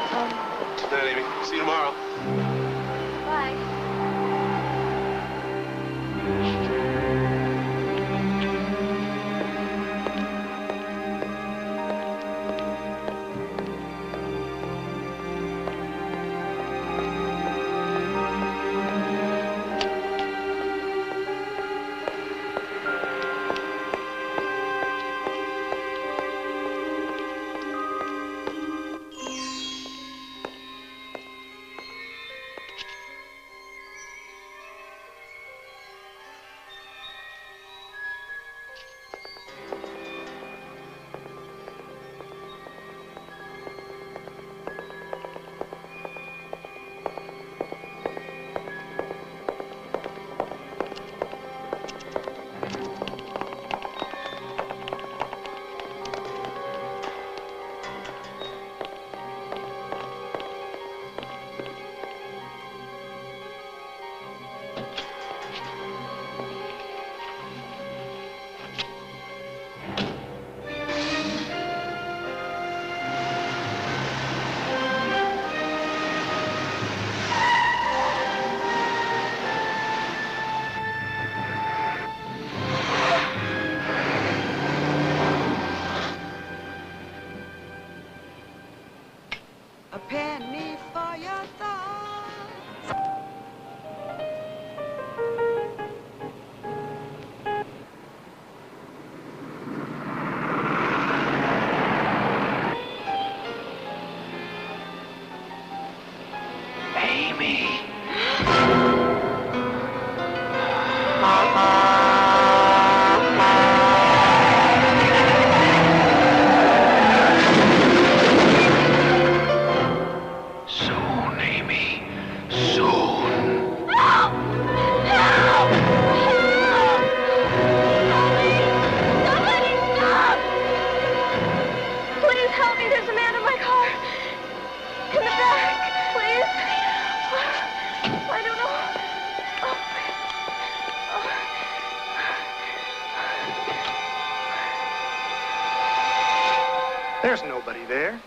Good night, Amy. See you tomorrow. Bye. A penny for your thoughts. Amy. Soon, Amy. Soon. Help! Help! Help! Somebody stop! Please help me. There's a man in my car. In the back, please. I don't know. There's nobody there.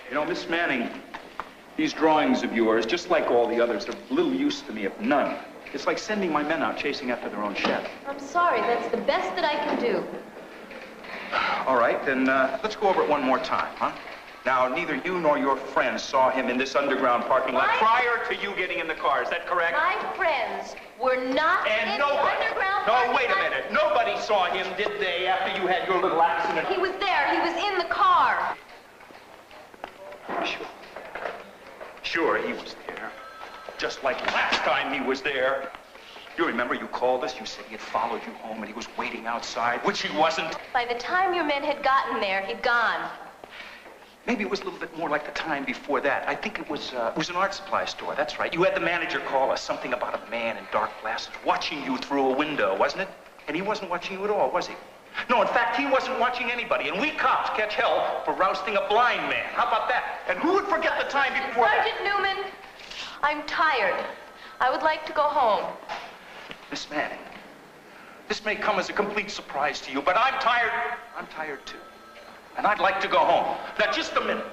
You know, Miss Manning, these drawings of yours, just like all the others, are of little use to me, of none. It's like sending my men out chasing after their own shadow. I'm sorry. That's the best that I can do. All right, then let's go over it one more time, huh? Now, neither you nor your friends saw him in this underground parking lot prior to you getting in the car. Is that correct? My friends were not in the underground parking No, wait a lot. minute. Nobody saw him, did they, after you had your little accident? He was there. He was in the car. Sure. Sure, he was there. Just like last time he was there. You remember you called us, you said he had followed you home and he was waiting outside, which he wasn't. By the time your men had gotten there, he'd gone. Maybe it was a little bit more like the time before that. I think it was an art supply store, that's right. You had the manager call us, something about a man in dark glasses watching you through a window, wasn't it? And he wasn't watching you at all, was he? No, in fact, he wasn't watching anybody, and we cops catch hell for rousting a blind man. How about that? And who would forget the time before that? Sergeant Newman, I'm tired. I would like to go home. Miss Manning, this may come as a complete surprise to you, but I'm tired. I'm tired, too. And I'd like to go home. Now, just a minute.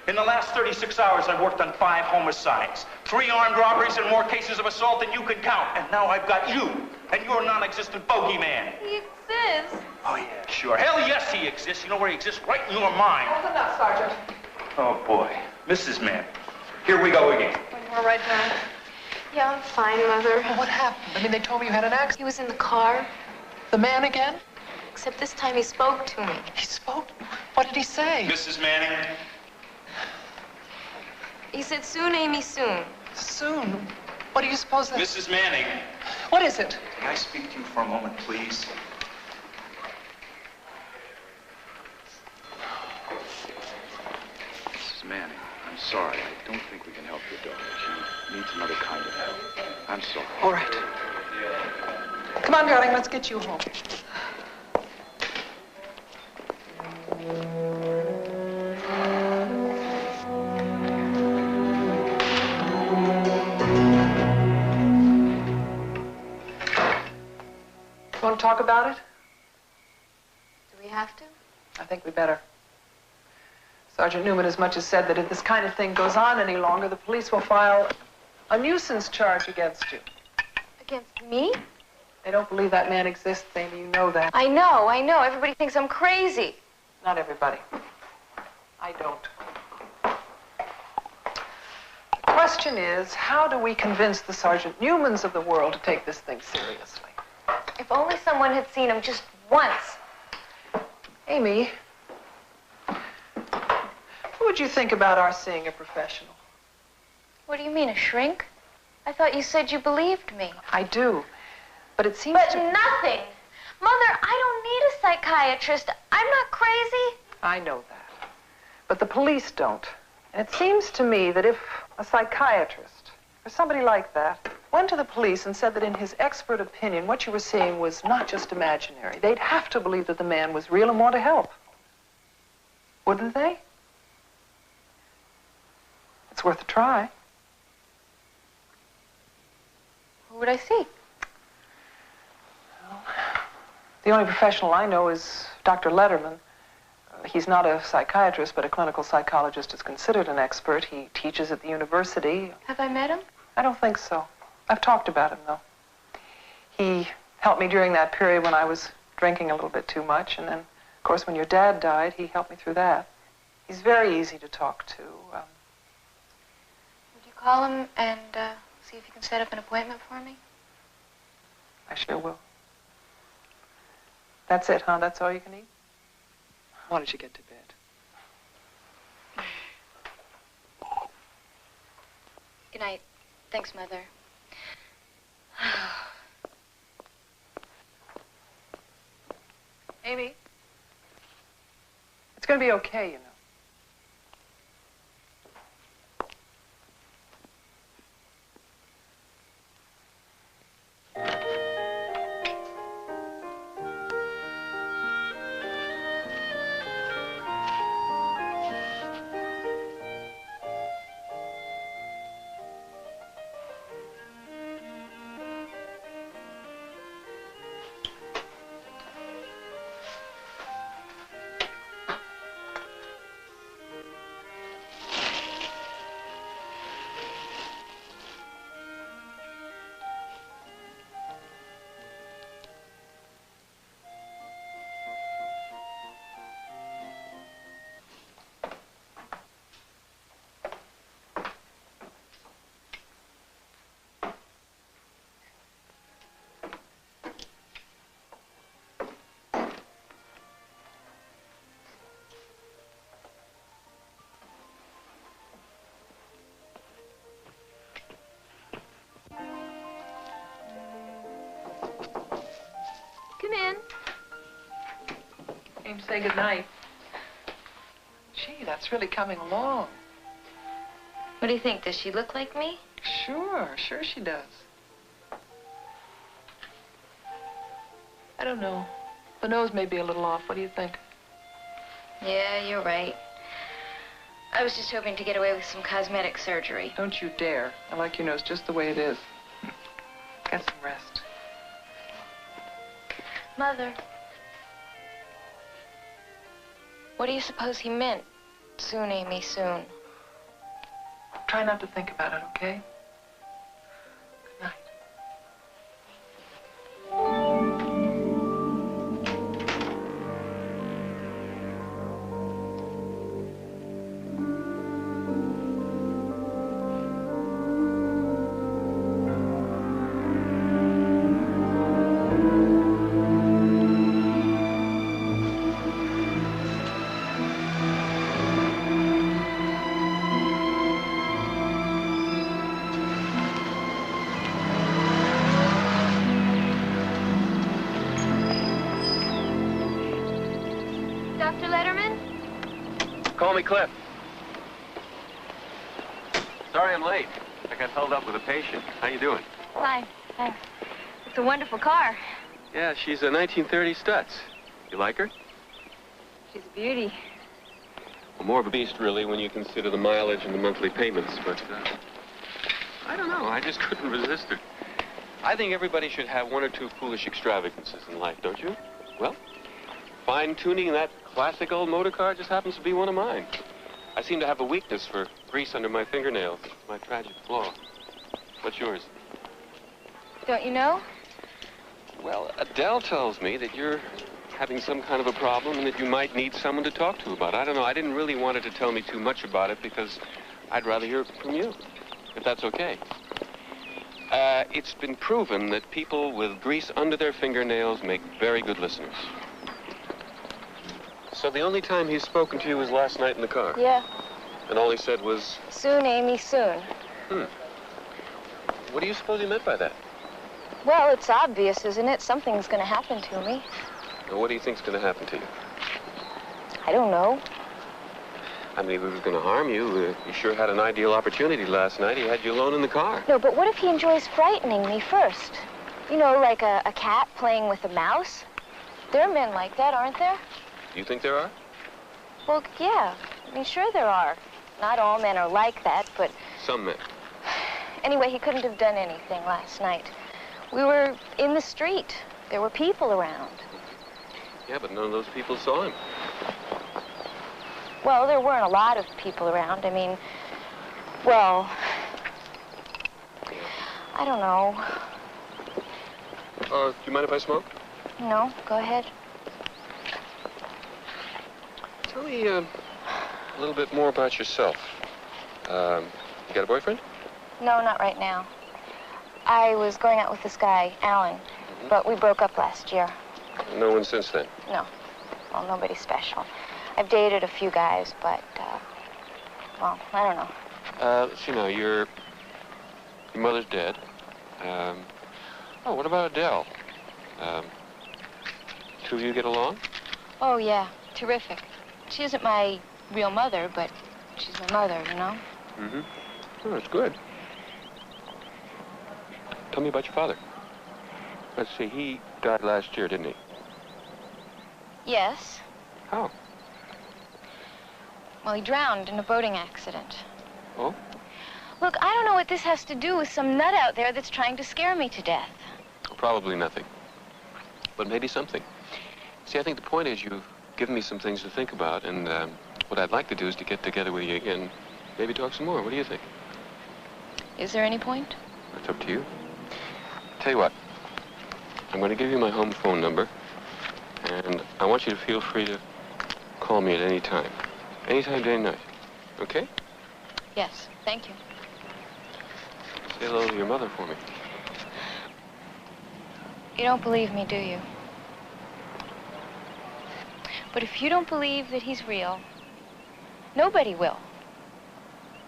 In the last 36 hours, I've worked on 5 homicides, 3 armed robberies, and more cases of assault than you can count. And now I've got you and your non-existent bogeyman. He exists. Oh, yeah, sure. Hell yes, he exists. You know where he exists? Right in your mind. That's enough, Sergeant. Oh, boy. Mrs. Manning. Here we go again. You want to write down? Yeah, I'm fine, Mother. Well, what happened? I mean, they told me you had an accident. He was in the car, The man again? except this time he spoke to me. He spoke? What did he say? Mrs. Manning. He said, soon, Amy, soon. Soon. What do you suppose that... Mrs. Manning. What is it? May I speak to you for a moment, please? Mrs. Manning, I'm sorry. I don't think we can help your daughter. She needs another kind of help. I'm sorry. All right. Come on, darling, let's get you home. Want to talk about it? Do we have to? I think we better. Sergeant Newman as much as said that if this kind of thing goes on any longer, the police will file a nuisance charge against you. Against me? They don't believe that man exists, Amy. You know that. I know. Everybody thinks I'm crazy. Not everybody. I don't. The question is, how do we convince the Sergeant Newmans of the world to take this thing seriously? If only someone had seen him just once. Amy, what would you think about our seeing a professional? What do you mean, a shrink? I thought you said you believed me. I do, but it seems But to... nothing. Mother, I don't need a psychiatrist. I'm not crazy. I know that. But the police don't. And it seems to me that if a psychiatrist or somebody like that went to the police and said that in his expert opinion, what you were seeing was not just imaginary, they'd have to believe that the man was real and want to help. Wouldn't they? It's worth a try. Who would I see? The only professional I know is Dr. Letterman. He's not a psychiatrist, but a clinical psychologist is considered an expert. He teaches at the university. Have I met him? I don't think so. I've talked about him, though. He helped me during that period when I was drinking a little bit too much, and then, of course, when your dad died, he helped me through that. He's very easy to talk to. Would you call him and see if you can set up an appointment for me? I sure will. That's it, huh? That's all you can eat? Why don't you get to bed? Good night. Thanks, Mother. Amy, it's going to be okay, you know. Come in. Came to say goodnight. Gee, that's really coming along. What do you think? Does she look like me? Sure she does. I don't know. The nose may be a little off. What do you think? Yeah, you're right. I was just hoping to get away with some cosmetic surgery. Don't you dare. I like your nose just the way it is. Get some rest. Mother. What do you suppose he meant? Soon, Amy, soon. try not to think about it, okay? Good night. Dr. Letterman? Call me Cliff. Sorry I'm late. I got held up with a patient. How you doing? Fine, thanks. It's a wonderful car. Yeah, she's a 1930 Stutz. You like her? She's a beauty. Well, more of a beast, really, when you consider the mileage and the monthly payments, but, I don't know. I just couldn't resist her. I think everybody should have one or two foolish extravagances in life, don't you? Well, fine-tuning that classic old motor car just happens to be one of mine. I seem to have a weakness for grease under my fingernails. It's my tragic flaw. What's yours? Don't you know? Well, Adele tells me that you're having some kind of a problem and that you might need someone to talk to about it. I don't know. I didn't really want her to tell me too much about it because I'd rather hear it from you, if that's okay. It's been proven that people with grease under their fingernails make very good listeners. So the only time he's spoken to you was last night in the car? Yeah. And all he said was... Soon, Amy, soon. What do you suppose he meant by that? Well, it's obvious, isn't it? Something's going to happen to me. Now, what do you think's going to happen to you? I don't know. I mean, if he was going to harm you, he sure had an ideal opportunity last night. He had you alone in the car. No, but what if he enjoys frightening me first? You know, like a cat playing with a mouse? There are men like that, aren't there? You think there are? Well, yeah. I mean, sure there are. Not all men are like that, but... Some men. Anyway, he couldn't have done anything last night. We were in the street. There were people around. Yeah, but none of those people saw him. Well, there weren't a lot of people around. I mean, well, I don't know. Do you mind if I smoke? No, go ahead. Tell me a little bit more about yourself. You got a boyfriend? No, not right now. I was going out with this guy, Alan, but we broke up last year. No one since then? No. Well, nobody special. I've dated a few guys, but, well, I don't know. Let's see now, your mother's dead. Oh, what about Adele? Two of you get along? Oh, yeah, terrific. She isn't my real mother, but she's my mother, you know? Mm-hmm. Oh, that's good. Tell me about your father. Let's see, he died last year, didn't he? Yes. How? Well, he drowned in a boating accident. Oh? Look, I don't know what this has to do with some nut out there that's trying to scare me to death. Probably nothing. But maybe something. See, I think the point is you've given me some things to think about, and what I'd like to do is to get together with you again, maybe talk some more. What do you think? Is there any point? It's up to you. Tell you what, I'm going to give you my home phone number, and I want you to feel free to call me at any time. Anytime, day and night. Okay? Yes, thank you. Say hello to your mother for me. You don't believe me, do you? But if you don't believe that he's real, nobody will.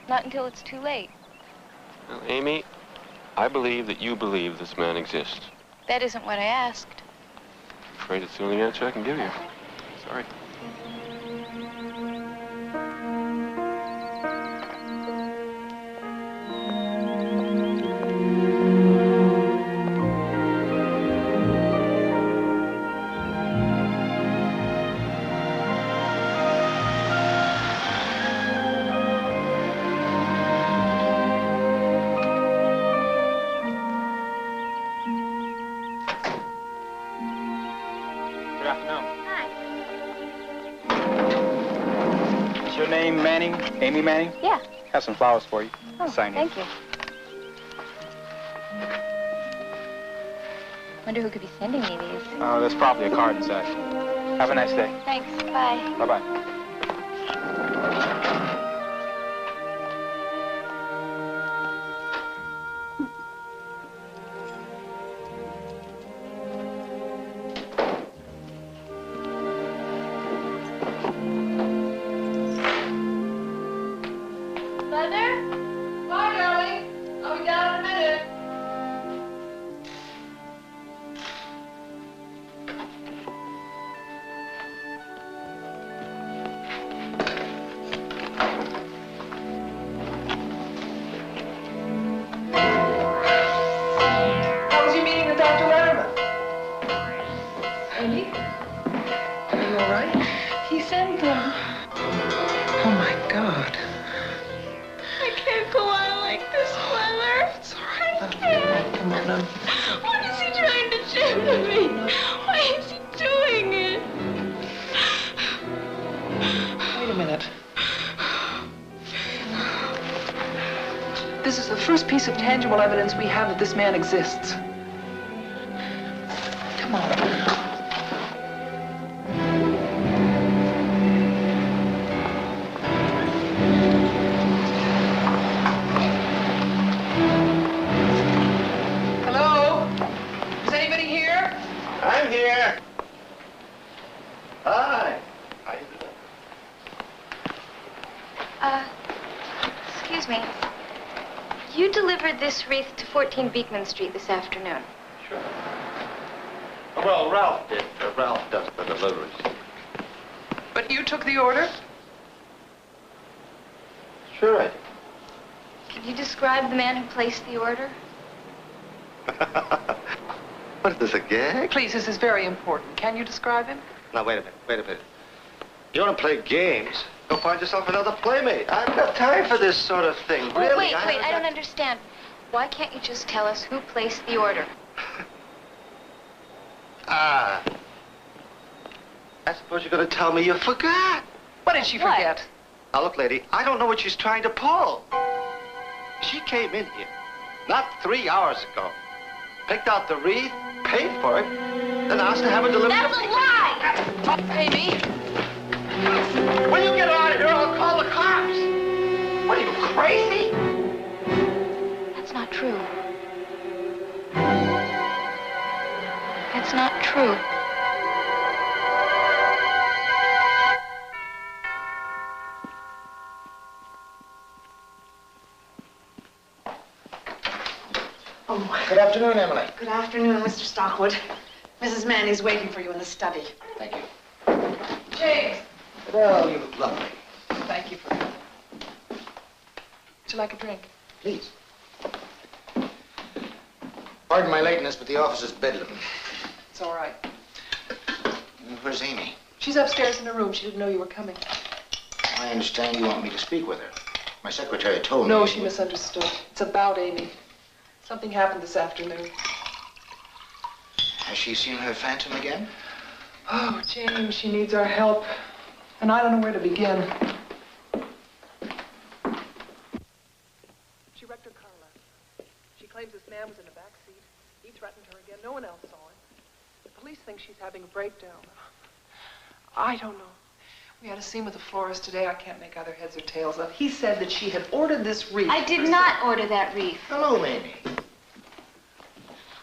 Not until it's too late. Well, Amy, I believe that you believe this man exists. That isn't what I asked. I'm afraid it's the only answer I can give you. Sorry. Amy Manning? Yeah. Have some flowers for you. Oh, Sign here. thank you. Wonder who could be sending me these. Oh, there's probably a card inside. Have a nice day. Thanks. Bye. Bye-bye. This is the first piece of tangible evidence we have that this man exists. Come on. Hello? Is anybody here? I'm here. Hi. How you doing? Excuse me. You delivered this wreath to 14 Beekman Street this afternoon. Sure. Well, Ralph did. Ralph does the deliveries. But you took the order? Sure I did. Can you describe the man who placed the order? What is this, a gag? Please, this is very important. Can you describe him? Now, wait a minute. You want to play games? Go find yourself another playmate. I've got time for this sort of thing. Oh, Really? wait, I don't understand. Why can't you just tell us who placed the order? I suppose you're going to tell me you forgot. What did she forget? Now, look, lady, I don't know what she's trying to pull. She came in here not 3 hours ago, picked out the wreath, paid for it, then asked to have it delivered. That's a lie! Amy? When you get out of here, I'll call the cops. What are you, crazy? That's not true. That's not true. Good afternoon, Emily. Good afternoon, Mr. Stockwood. Mrs. Manny's waiting for you in the study. Thank you. James. Well, you look lovely. Thank you for that. Would you like a drink? Please. Pardon my lateness, but the office is bedlam. It's all right. Where's Amy? She's upstairs in her room. She didn't know you were coming. I understand you want me to speak with her. My secretary told me... No, she misunderstood. It's about Amy. Something happened this afternoon. Has she seen her phantom again? Oh, James, she needs our help. And I don't know where to begin. She wrecked her car last night. She claims this man was in the back seat. He threatened her again. No one else saw him. The police think she's having a breakdown. I don't know. We had a scene with the florist today. I can't make either heads or tails of. He said that she had ordered this wreath. I did not order that wreath. Hello, Amy.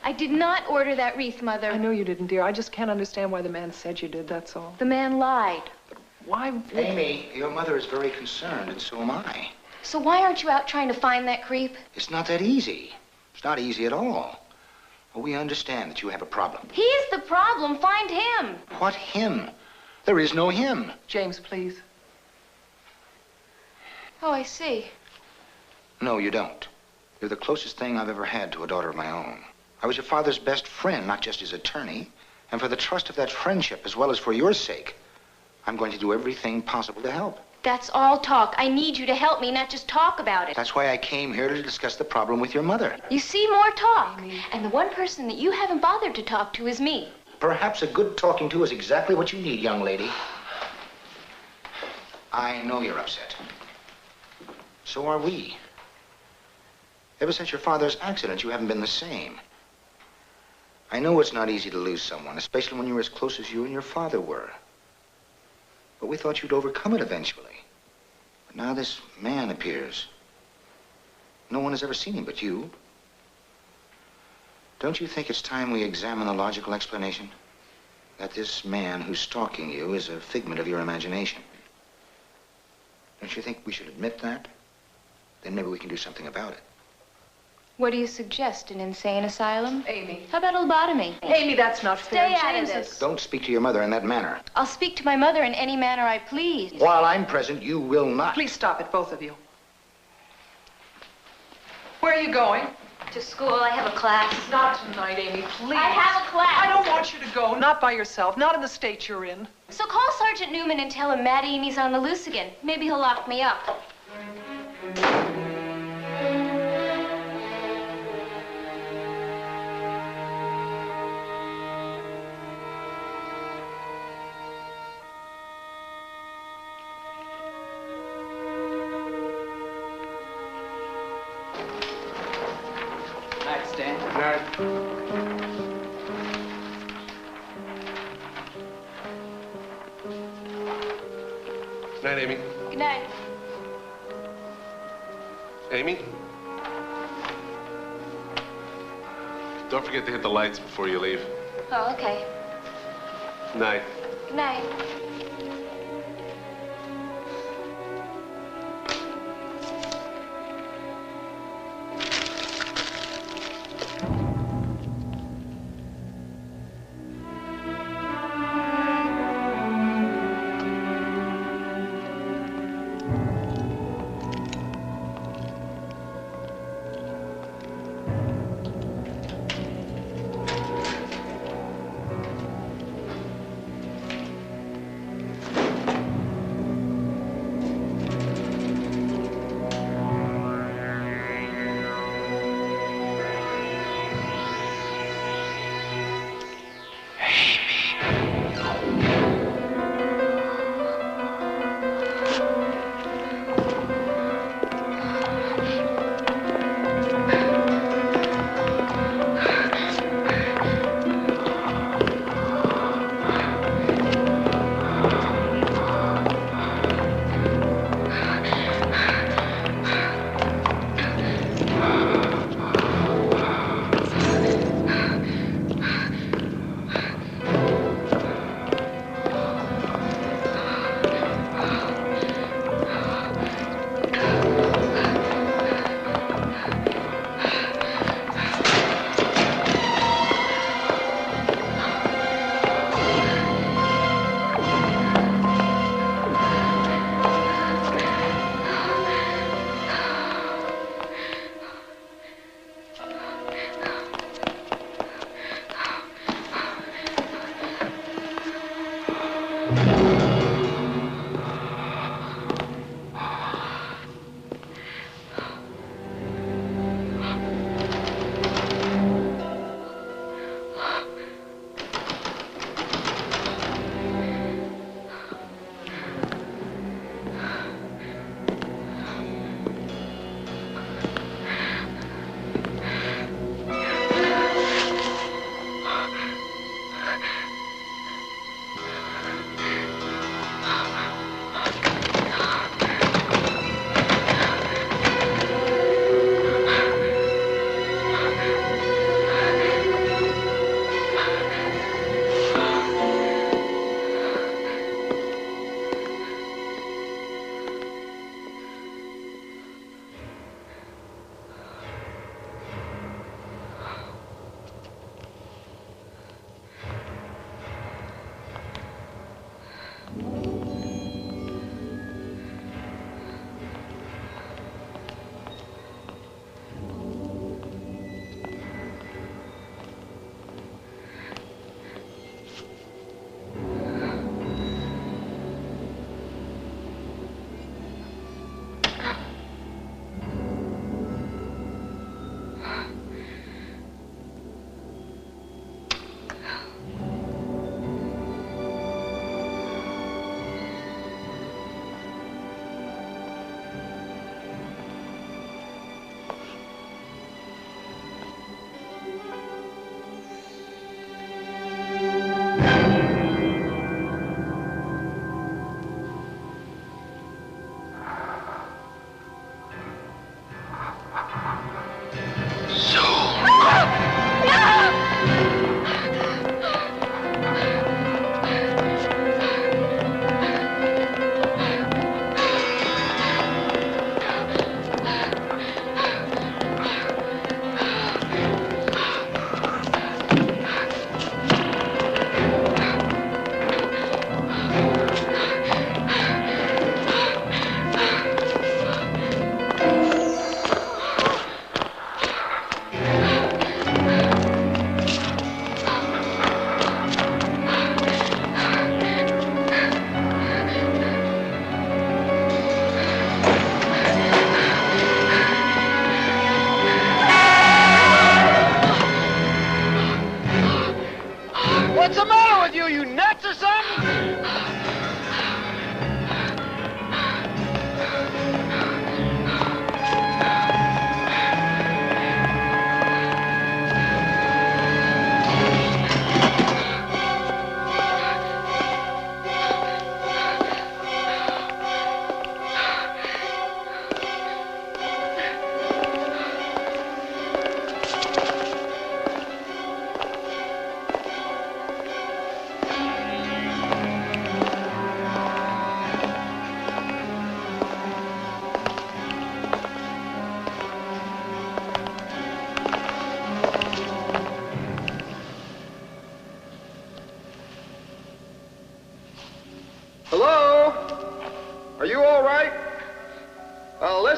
I did not order that wreath, Mother. I know you didn't, dear. I just can't understand why the man said you did, that's all. The man lied. Why would... Amy, your mother is very concerned, and so am I. So why aren't you out trying to find that creep? It's not that easy. It's not easy at all. Well, we understand that you have a problem. He's the problem. Find him. What him? There is no him. James, please. Oh, I see. No, you don't. You're the closest thing I've ever had to a daughter of my own. I was your father's best friend, not just his attorney. And for the trust of that friendship, as well as for your sake, I'm going to do everything possible to help. That's all talk. I need you to help me, not just talk about it. That's why I came here to discuss the problem with your mother. You see, more talk. And the one person that you haven't bothered to talk to is me. Perhaps a good talking to is exactly what you need, young lady. I know you're upset. So are we. Ever since your father's accident, you haven't been the same. I know it's not easy to lose someone, especially when you're as close as you and your father were. But we thought you'd overcome it eventually. But now this man appears. No one has ever seen him but you. Don't you think it's time we examine the logical explanation? That this man who's stalking you is a figment of your imagination. Don't you think we should admit that? Then maybe we can do something about it. What do you suggest? An insane asylum? Amy. How about a lobotomy? Amy, that's not fair. Stay out of James this. is- Don't speak to your mother in that manner. I'll speak to my mother in any manner I please. While I'm present, you will not. Please stop it, both of you. Where are you going? To school, I have a class. Not tonight, Amy, please. I have a class. I don't want you to go. Not by yourself. Not in the state you're in. So call Sergeant Newman and tell him Matt Amy's on the loose again. Maybe he'll lock me up. Night, Stan. Night, Amy. Good night. Amy? Don't forget to hit the lights before you leave. Oh, okay. Night. Good night.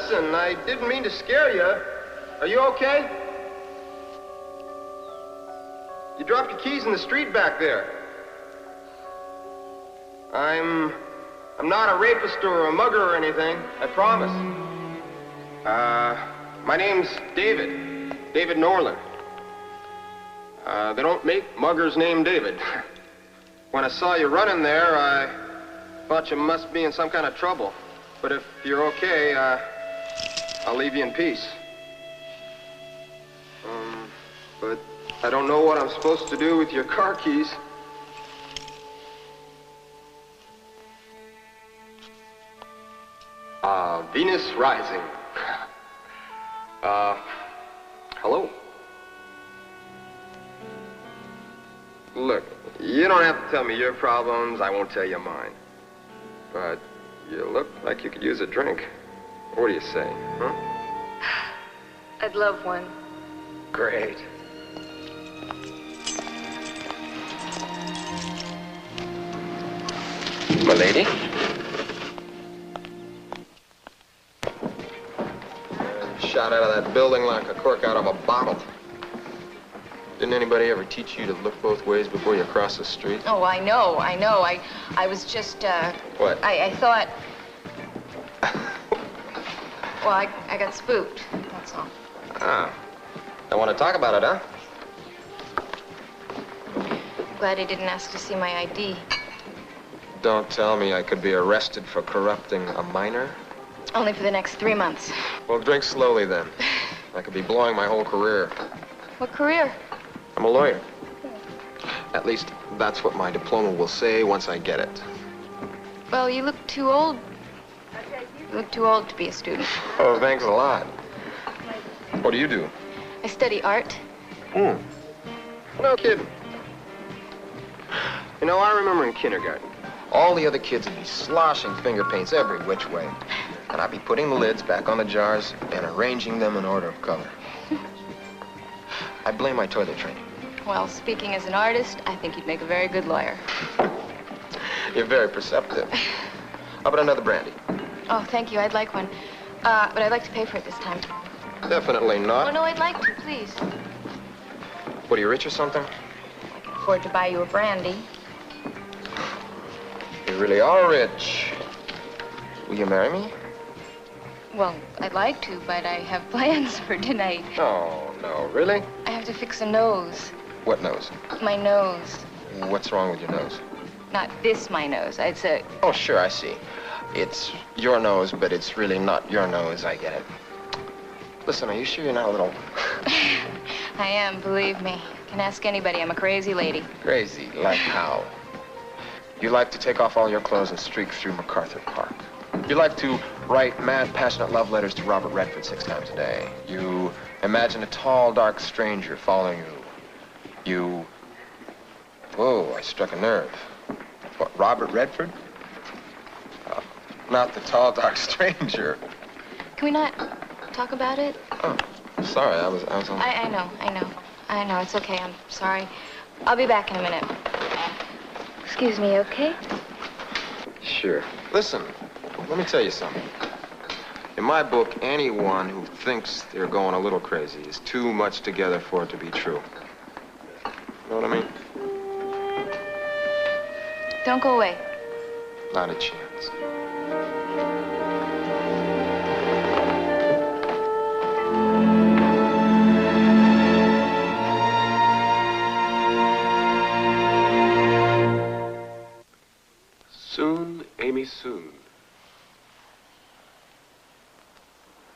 listen, I didn't mean to scare you. Are you okay? You dropped your keys in the street back there. I'm not a rapist or a mugger or anything, I promise. My name's David. David Norland. They don't make muggers named David. When I saw you running there, I thought you must be in some kind of trouble. But if you're okay, I'll leave you in peace. But I don't know what I'm supposed to do with your car keys. Venus Rising. Hello? Look, you don't have to tell me your problems. I won't tell you mine. But you look like you could use a drink. What do you say, huh? I'd love one. Great. My lady? Shot out of that building like a cork out of a bottle. Didn't anybody ever teach you to look both ways before you cross the street? Oh, I know. I was just, What? I thought... Well, I got spooked, that's all. Ah. Don't want to talk about it, huh? Glad he didn't ask to see my ID. Don't tell me I could be arrested for corrupting a minor. Only for the next 3 months. Well, drink slowly then. I could be blowing my whole career. What career? I'm a lawyer. At least that's what my diploma will say once I get it. Well, you look too old. You look too old to be a student. Oh, thanks a lot. What do you do? I study art. No kidding. You know, I remember in kindergarten, all the other kids would be sloshing finger paints every which way. And I'd be putting the lids back on the jars and arranging them in order of color. I blame my toilet training. Well, speaking as an artist, I think you'd make a very good lawyer. You're very perceptive. How about another brandy? Oh, thank you. I'd like one. But I'd like to pay for it this time. Definitely not. Oh, no, I'd like to, please. What, are you rich or something? I can afford to buy you a brandy. You really are rich. Will you marry me? Well, I'd like to, but I have plans for tonight. Oh, no, really? I have to fix a nose. What nose? My nose. What's wrong with your nose? Not this, my nose. It's a... Oh, sure, I see. It's your nose, but it's really not your nose. I get it. Listen, are you sure you're not a little... I am, believe me. Can ask anybody. I'm a crazy lady. Crazy? Like how? You like to take off all your clothes and streak through MacArthur Park. You like to write mad, passionate love letters to Robert Redford 6 times a day. You imagine a tall, dark stranger following you. You... Whoa, I struck a nerve. What, Robert Redford? Not the tall, dark stranger. Can we not talk about it? Oh, sorry, I was on... I know, it's okay, I'm sorry. I'll be back in a minute. Excuse me, okay? Sure. Listen, let me tell you something. In my book, anyone who thinks they're going a little crazy is too much together for it to be true. Know what I mean? Don't go away. Not a chance. Soon, Amy, soon.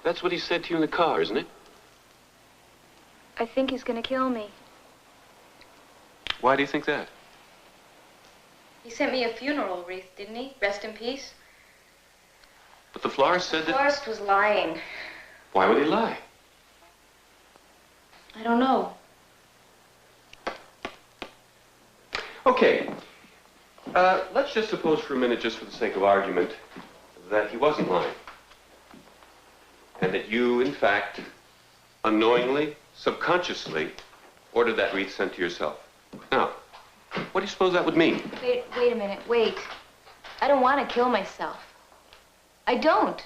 That's what he said to you in the car, isn't it? I think he's gonna kill me. Why do you think that? He sent me a funeral wreath, didn't he? Rest in peace. But the florist said that... Forrest was lying. Why would he lie? I don't know. Okay. Let's just suppose for a minute, just for the sake of argument, that he wasn't lying. And that you, in fact, unknowingly, subconsciously, ordered that wreath sent to yourself. Now, what do you suppose that would mean? Wait a minute, wait. I don't want to kill myself. I don't.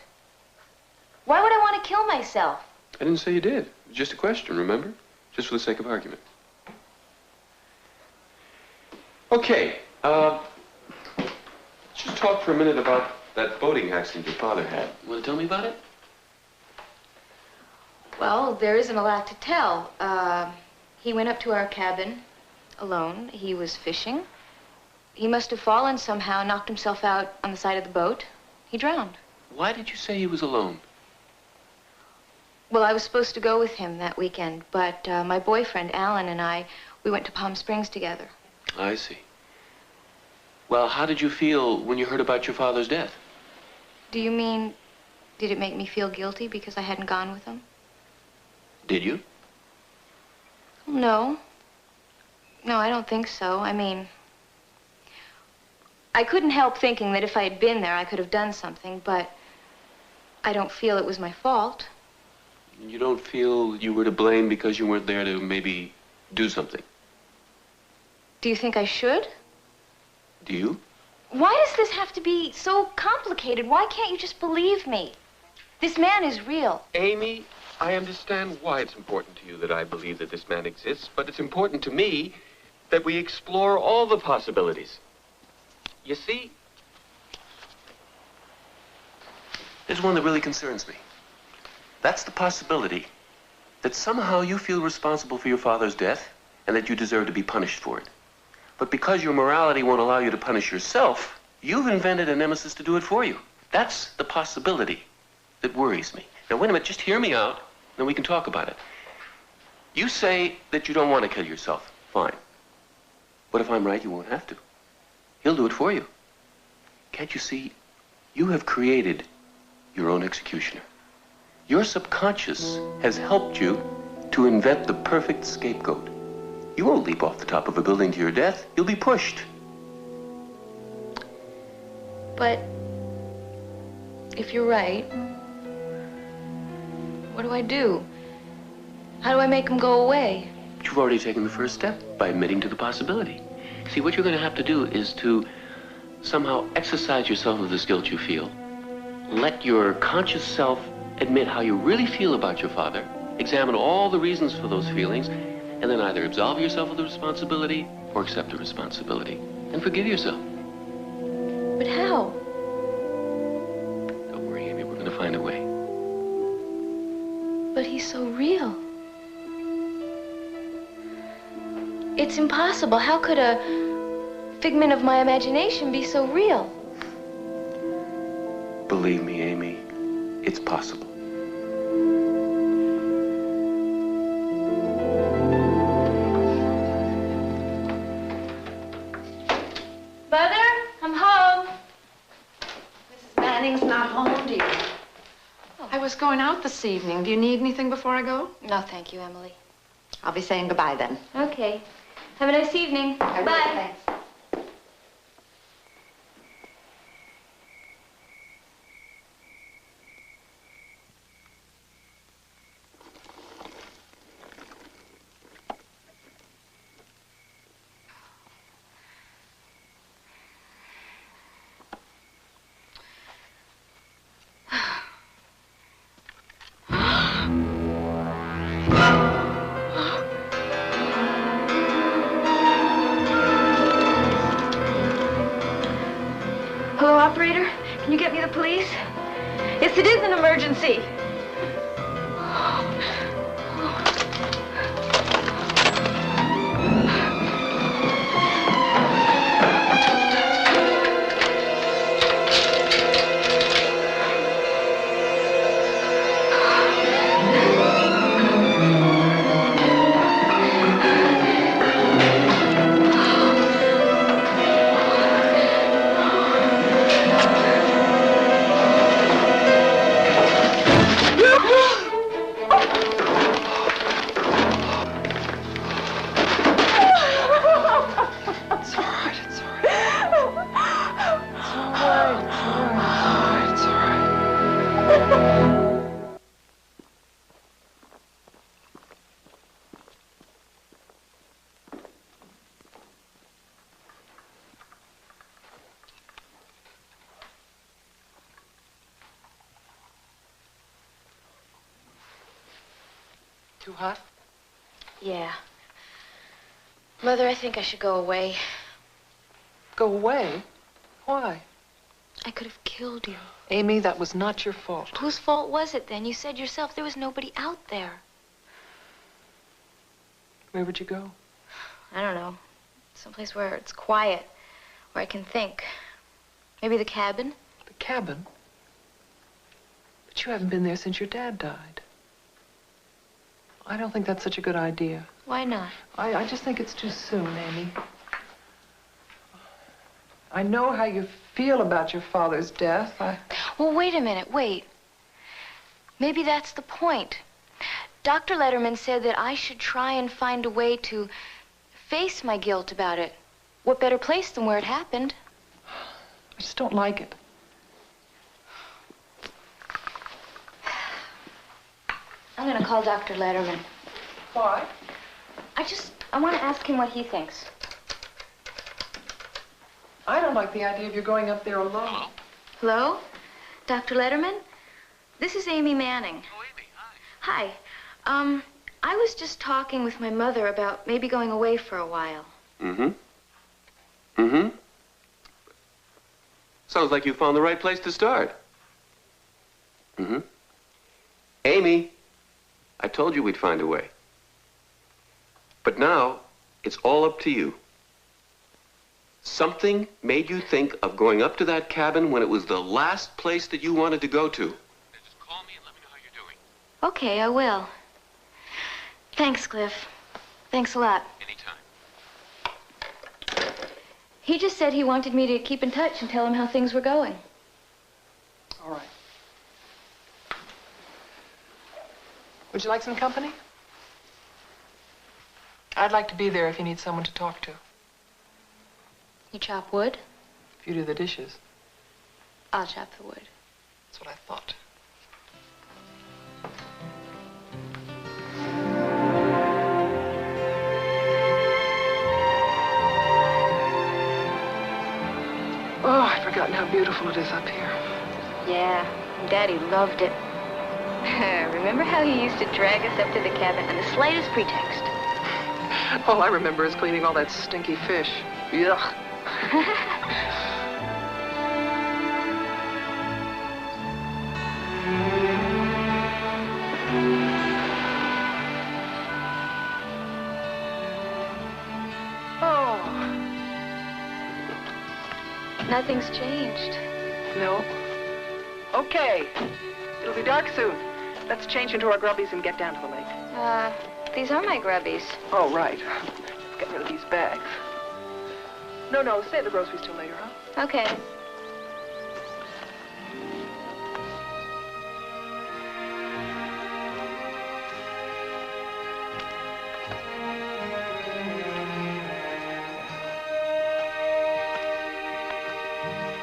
Why would I want to kill myself? I didn't say you did. It was just a question, remember? Just for the sake of argument. Okay, let's just talk for a minute about that boating accident your father had. You want to tell me about it? Well, there isn't a lot to tell. He went up to our cabin alone. He was fishing. He must have fallen somehow, knocked himself out on the side of the boat. He drowned. Why did you say he was alone? Well, I was supposed to go with him that weekend, but my boyfriend, Alan, and I, we went to Palm Springs together. I see. Well, how did you feel when you heard about your father's death? Do you mean, did it make me feel guilty because I hadn't gone with him? Did you? No. No, I don't think so. I mean, I couldn't help thinking that if I had been there, I could have done something, but I don't feel it was my fault. You don't feel you were to blame because you weren't there to maybe do something? Do you think I should? Do you? Why does this have to be so complicated? Why can't you just believe me? This man is real. Amy, I understand why it's important to you that I believe that this man exists, but it's important to me that we explore all the possibilities. You see, there's one that really concerns me. That's the possibility that somehow you feel responsible for your father's death and that you deserve to be punished for it. But because your morality won't allow you to punish yourself, you've invented a nemesis to do it for you. That's the possibility that worries me. Now, wait a minute, just hear me out, then we can talk about it. You say that you don't want to kill yourself. Fine. But if I'm right, you won't have to. He'll do it for you. Can't you see? You have created your own executioner. Your subconscious has helped you to invent the perfect scapegoat. You won't leap off the top of a building to your death. You'll be pushed. But if you're right, what do I do? How do I make him go away? You've already taken the first step by admitting to the possibility. See, what you're going to have to do is to somehow exercise yourself of this guilt you feel. Let your conscious self admit how you really feel about your father, examine all the reasons for those feelings, and then either absolve yourself of the responsibility or accept the responsibility and forgive yourself. But how? Don't worry, Amy, we're going to find a way. But he's so real. It's impossible. How could a figment of my imagination be so real? Believe me, Amy, it's possible. Mother, I'm home. Mrs. Manning's not home, dear. Oh. I was going out this evening. Do you need anything before I go? No, thank you, Emily. I'll be saying goodbye then. Okay. Have a nice evening. Bye. Thanks. Hello, operator? Can you get me the police? Yes, it is an emergency. Too hot? Yeah. Mother, I think I should go away. Go away? Why? I could have killed you. Amy, that was not your fault. Whose fault was it then? You said yourself there was nobody out there. Where would you go? I don't know. Someplace where it's quiet, where I can think. Maybe the cabin? The cabin? But you haven't been there since your dad died. I don't think that's such a good idea. Why not? I just think it's too soon, Amy. I know how you feel about your father's death. Well, wait a minute, wait. Maybe that's the point. Dr. Letterman said that I should try and find a way to face my guilt about it. What better place than where it happened? I just don't like it. I'm gonna call Dr. Letterman. Why? I want to ask him what he thinks. I don't like the idea of you going up there alone. Hello? Dr. Letterman? This is Amy Manning. Oh, Amy, hi. Hi. I was just talking with my mother about maybe going away for a while. Mm-hmm. Mm-hmm. Sounds like you found the right place to start. Mm-hmm. Amy, I told you we'd find a way. But now, it's all up to you. Something made you think of going up to that cabin when it was the last place that you wanted to go to. Just call me and let me know how you're doing. Okay, I will. Thanks, Cliff. Thanks a lot. Anytime. He just said he wanted me to keep in touch and tell him how things were going. All right. Would you like some company? I'd like to be there if you need someone to talk to. You chop wood? If you do the dishes. I'll chop the wood. That's what I thought. Oh, I'd forgotten how beautiful it is up here. Yeah, Daddy loved it. Remember how he used to drag us up to the cabin on the slightest pretext? All I remember is cleaning all that stinky fish. Yuck. Oh. Nothing's changed. No. Okay. It'll be dark soon. Let's change into our grubbies and get down to the lake. These are my grubbies. Oh, right. Let's get rid of these bags. No, stay at the groceries till later, huh? Okay.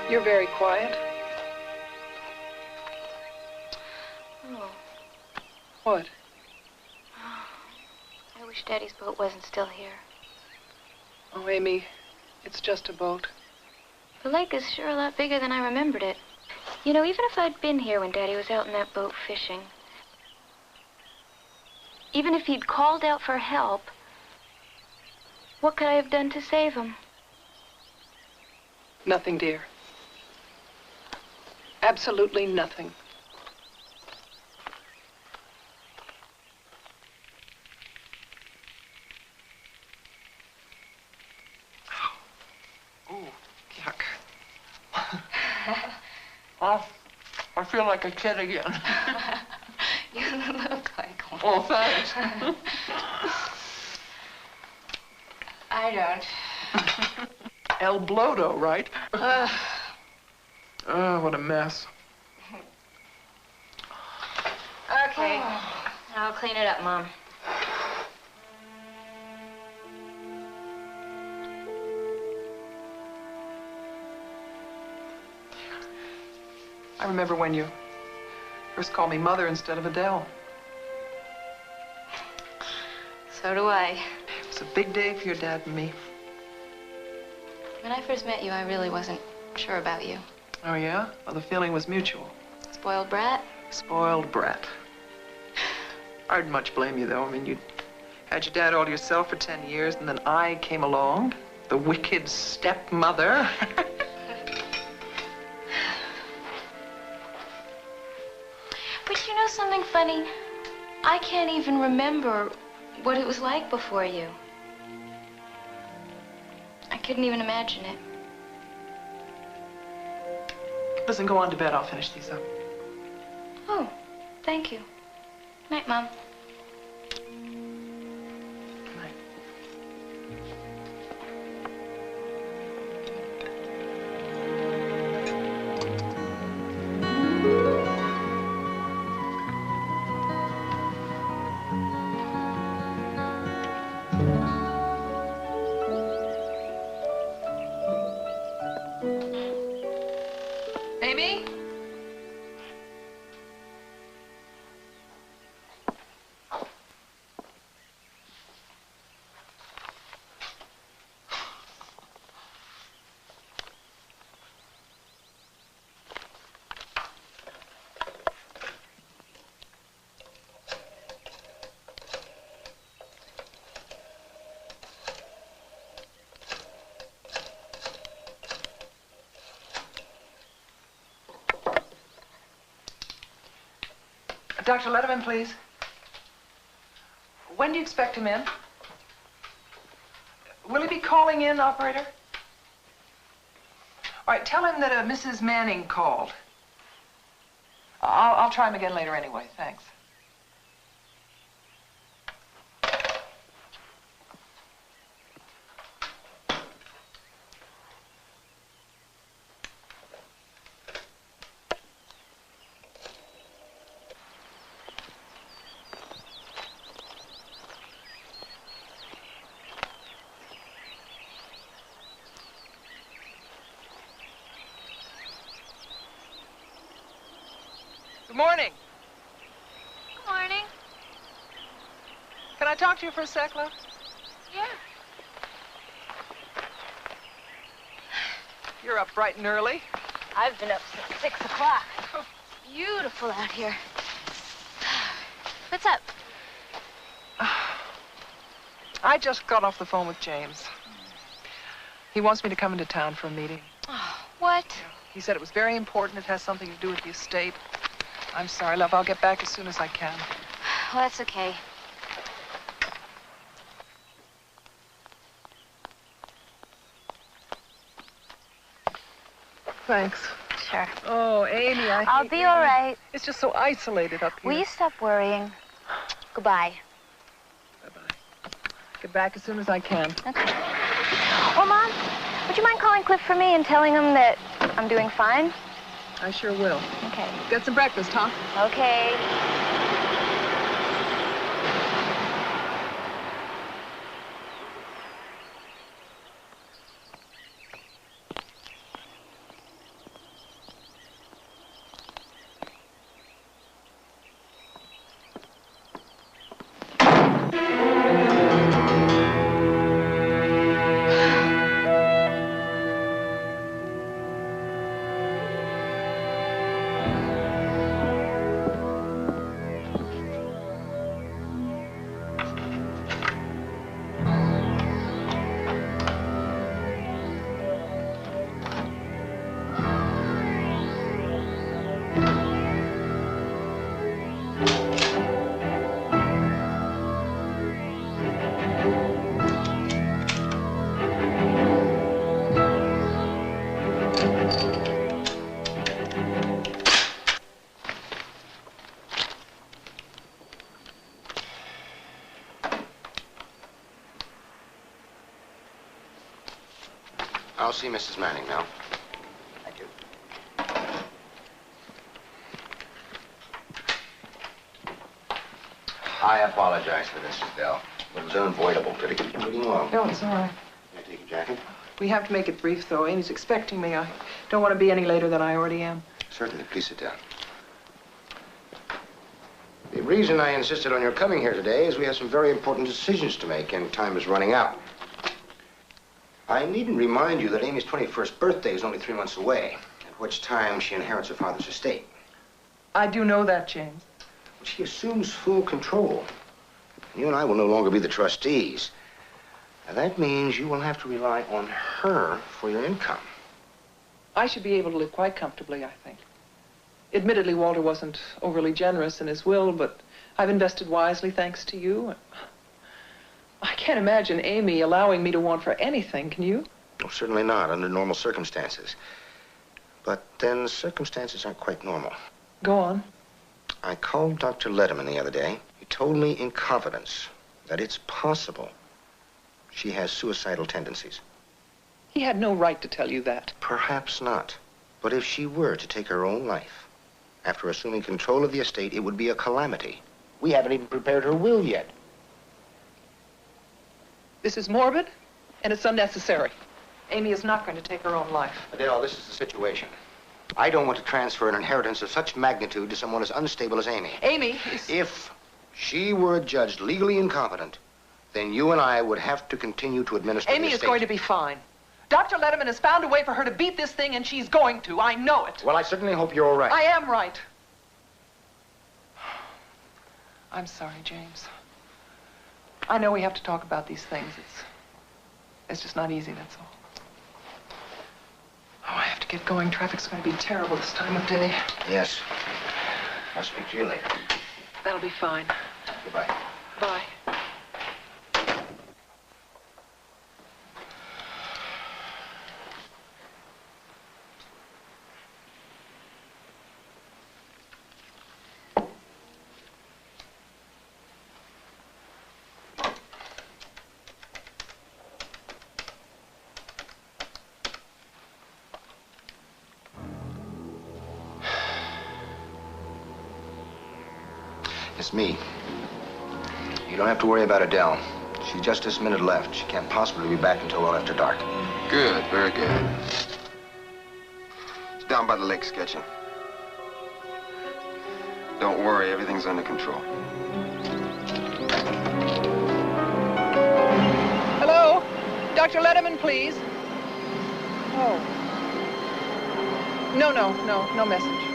You're very quiet. Oh. What? I wish Daddy's boat wasn't still here. Oh, Amy, it's just a boat. The lake is sure a lot bigger than I remembered it. You know, even if I'd been here when Daddy was out in that boat fishing, even if he'd called out for help, what could I have done to save him? Nothing, dear. Absolutely nothing. I feel like a kid again. You look like one. Oh, thanks. I don't. El Blodo, right? Oh, what a mess. Okay. I'll clean it up, Mom. I remember when you first called me Mother instead of Adele. So do I. It was a big day for your dad and me. When I first met you, I really wasn't sure about you. Oh, yeah? Well, the feeling was mutual. Spoiled brat? Spoiled brat. I'd much blame you, though. I mean, you had your dad all to yourself for 10 years, and then I came along, the wicked stepmother. But you know something funny? I can't even remember what it was like before you. I couldn't even imagine it. Listen, go on to bed. I'll finish these up. Oh, thank you. Night, Mom. Good night. Amy? Dr. Letterman, please. When do you expect him in? Will he be calling in, operator? All right, tell him that Mrs. Manning called. I'll try him again later anyway, thanks. Good morning. Good morning. Can I talk to you for a sec, love? Yeah. You're up bright and early. I've been up since 6 o'clock. Beautiful out here. What's up? I just got off the phone with James. He wants me to come into town for a meeting. Oh, what? He said it was very important. It has something to do with the estate. I'm sorry, love. I'll get back as soon as I can. Well, that's okay. Thanks. Sure. Oh, Amy, I'll be all right. It's just so isolated up here. Will you stop worrying? Goodbye. Bye-bye. Get back as soon as I can. Okay. Oh, Mom, would you mind calling Cliff for me and telling him that I'm doing fine? I sure will. Okay. Get some breakfast, huh? Okay. I'll see Mrs. Manning now. Thank you. I apologize for this, Estelle. It was unavoidable. Did I keep the meeting long? No, it's all right. Can I take your jacket? We have to make it brief, though. Amy's expecting me. I don't want to be any later than I already am. Certainly. Please sit down. The reason I insisted on your coming here today is we have some very important decisions to make, and time is running out. I needn't remind you that Amy's 21st birthday is only 3 months away, at which time she inherits her father's estate. I do know that, James. She assumes full control. You and I will no longer be the trustees. And that means you will have to rely on her for your income. I should be able to live quite comfortably, I think. Admittedly, Walter wasn't overly generous in his will, but I've invested wisely thanks to you. I can't imagine Amy allowing me to want for anything, can you? Well, certainly not, under normal circumstances. But then circumstances aren't quite normal. Go on. I called Dr. Letterman the other day. He told me in confidence that it's possible she has suicidal tendencies. He had no right to tell you that. Perhaps not. But if she were to take her own life, after assuming control of the estate, it would be a calamity. We haven't even prepared her will yet. This is morbid, and it's unnecessary. Amy is not going to take her own life. Adele, this is the situation. I don't want to transfer an inheritance of such magnitude to someone as unstable as Amy. Amy is... If she were adjudged legally incompetent, then you and I would have to continue to administer the estate. Amy is going to be fine. Dr. Letterman has found a way for her to beat this thing, and she's going to. I know it. Well, I certainly hope you're all right. I am right. I'm sorry, James. I know we have to talk about these things. It's just not easy, that's all. Oh, I have to get going. Traffic's going to be terrible this time of day. Yes. I'll speak to you later. That'll be fine. Goodbye. Bye. It's me. You don't have to worry about Adele. She's just this minute left. She can't possibly be back until well after dark. Good, very good. It's down by the lake sketching. Don't worry, everything's under control. Hello? Dr. Letterman, please. Oh. No message.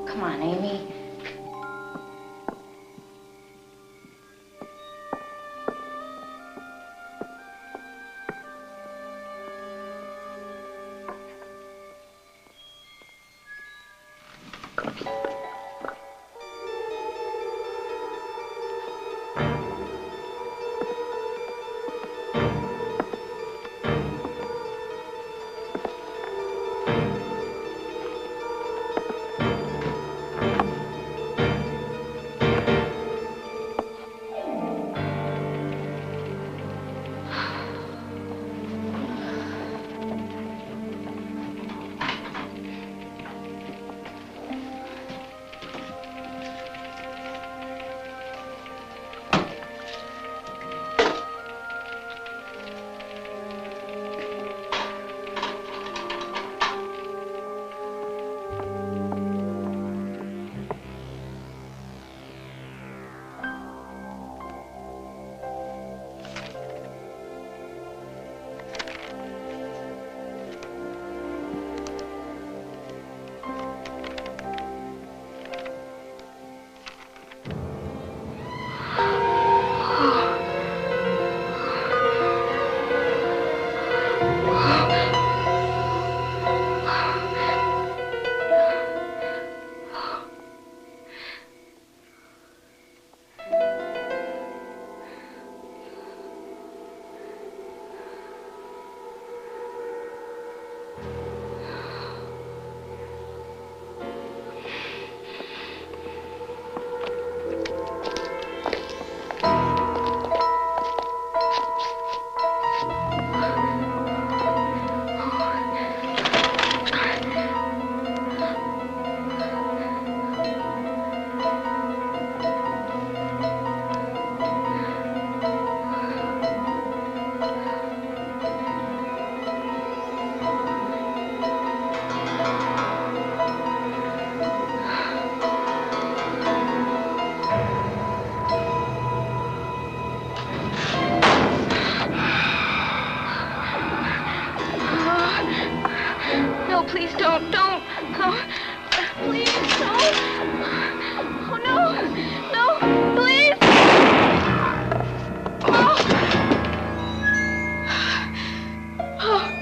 Come on, Amy. No, please don't. Don't. Oh, please don't. Oh, no. No, please. Oh. Oh.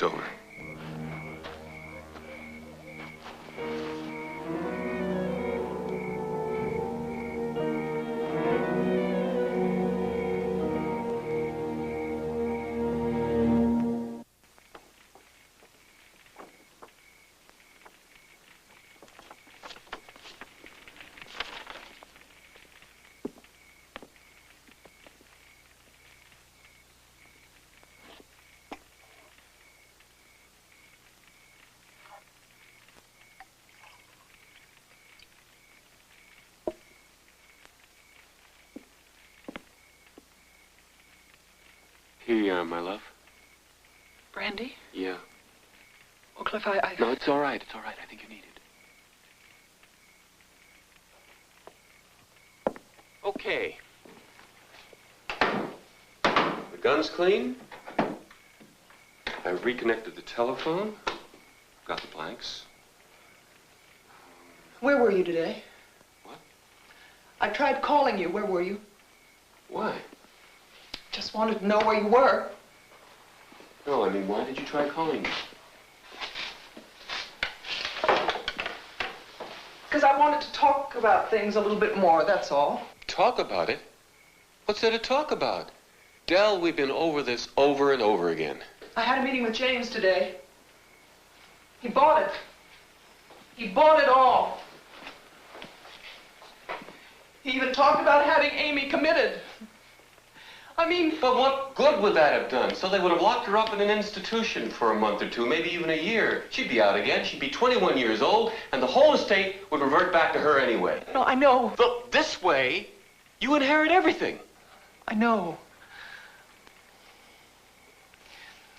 It's over. Here you are, my love. Brandy? Yeah. Oh, Cliff, No, it's all right. It's all right. I think you need it. Okay. The gun's clean. I've reconnected the telephone. Got the blanks. Where were you today? What? I tried calling you. Where were you? Why? Just wanted to know where you were. No, I mean, why did you try calling me? Because I wanted to talk about things a little bit more, that's all. Talk about it? What's there to talk about? Del, we've been over this over and over again. I had a meeting with James today. He bought it. He bought it all. He even talked about having Amy committed. I mean... But what good would that have done? So they would have locked her up in an institution for a month or two, maybe even a year. She'd be out again. She'd be 21 years old, and the whole estate would revert back to her anyway. No, I know. Look, this way, you inherit everything. I know.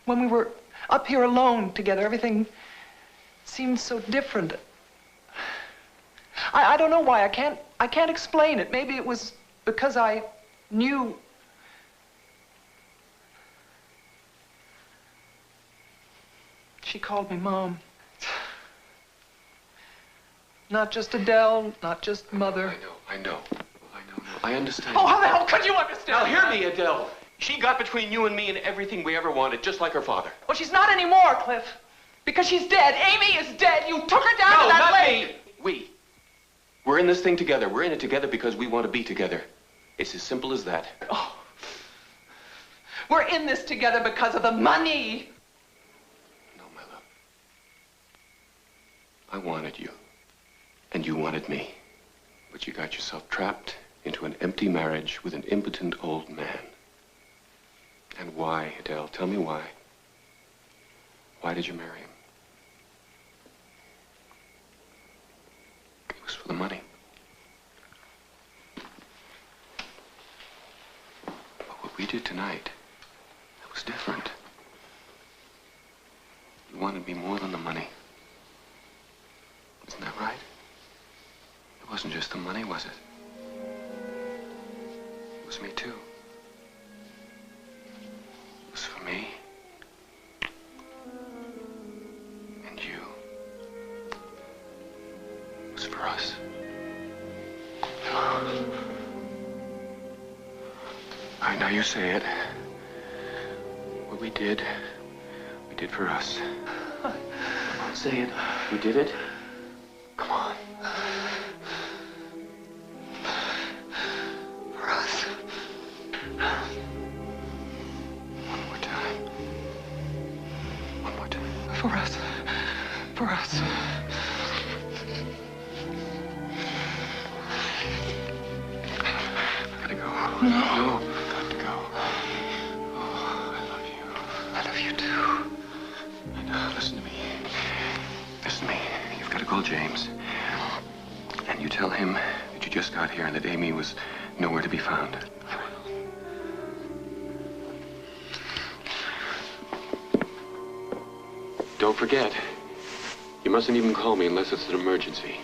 When we were up here alone together, everything seemed so different. I don't know why. I can't explain it. Maybe it was because I knew. She called me Mom. Not just Adele, not just Mother. I know. I understand. Oh, how the hell could you understand? Now, hear me, Adele. She got between you and me and everything we ever wanted, just like her father. Well, she's not anymore, Cliff. Because she's dead. Amy is dead. You took her down to that lake. No, not me. We're in this thing together. We're in it together because we want to be together. It's as simple as that. Oh. We're in this together because of the money. No, my love. I wanted you. And you wanted me. But you got yourself trapped into an empty marriage with an impotent old man. And why, Adele? Tell me why. Why did you marry him? It was for the money. But what we did tonight, that was different. You wanted me more than the money. Isn't that right? It wasn't just the money, was it? It was me, too. It was for me. And you. It was for us. All right, now you say it. What we did for us. Come on, say it. We did it. Come on. For us. One more time. One more time. For us. For us. I gotta go. No. No, got to go. Oh, I love you. I love you too. I know. Listen to me. Listen to me. You've got to call James. And you tell him that you just got here and that Amy was nowhere to be found. I will. Don't forget, you mustn't even call me unless it's an emergency.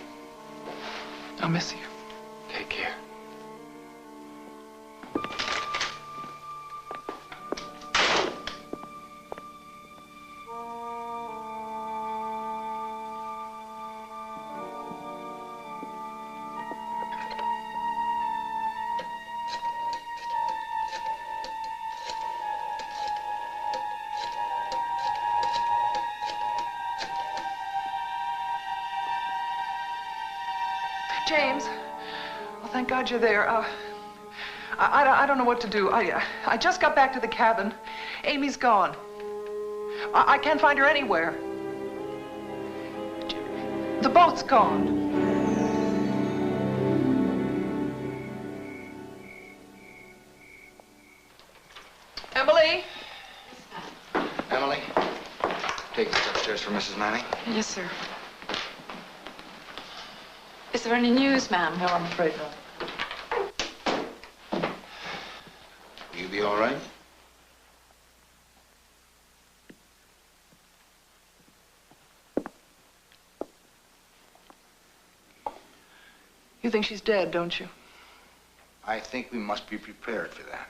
I'll miss you. Take care. James. Well, thank God you're there. I don't know what to do. I just got back to the cabin. Amy's gone. I can't find her anywhere. The boat's gone. Emily? Emily, take this upstairs for Mrs. Manning. Yes, sir. Is there any news, ma'am? No, I'm afraid not. Will you be all right? You think she's dead, don't you? I think we must be prepared for that.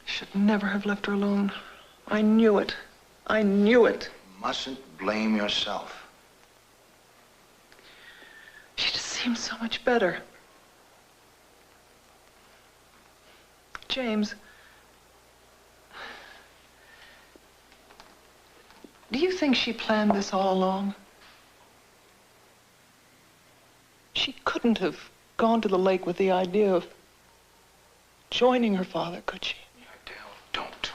Should never have left her alone. I knew it. I knew it. You mustn't blame yourself. She just seems so much better. James, do you think she planned this all along? She couldn't have gone to the lake with the idea of joining her father, could she? Adele, don't.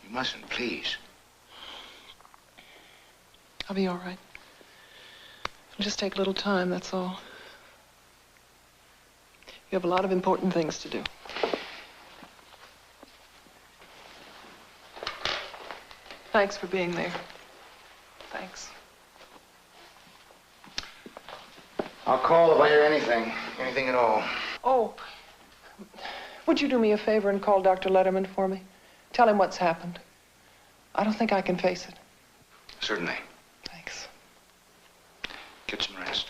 You mustn't, please. I'll be all right. It'll just take a little time, that's all. You have a lot of important things to do. Thanks for being there. Thanks. I'll call if I hear anything. Anything at all. Oh, would you do me a favor and call Dr. Letterman for me? Tell him what's happened. I don't think I can face it. Certainly. Thanks. Get some rest.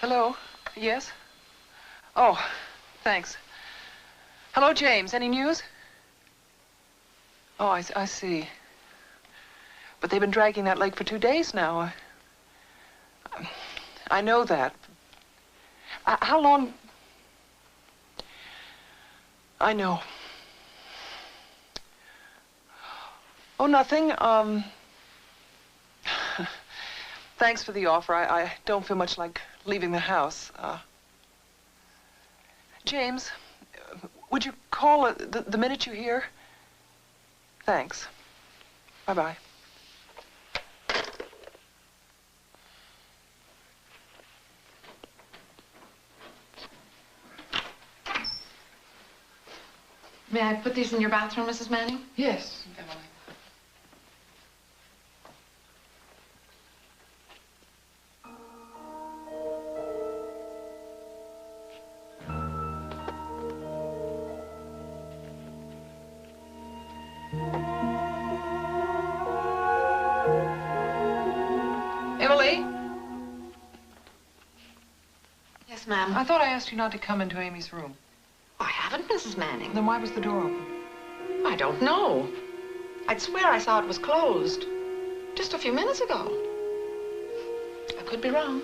Hello? Yes? Oh, thanks. Hello, James. Any news? Oh, I see. But they've been dragging that lake for 2 days now. I know that. How long? I know. Oh, nothing. Thanks for the offer. I don't feel much like leaving the house. James, would you call the minute you hear? Thanks. Bye-bye. May I put these in your bathroom, Mrs. Manning? Yes, Emily. Emily? Yes, ma'am. I thought I asked you not to come into Amy's room. I haven't, Mrs. Manning. Then why was the door open? I don't know. I'd swear I saw it was closed just a few minutes ago. I could be wrong.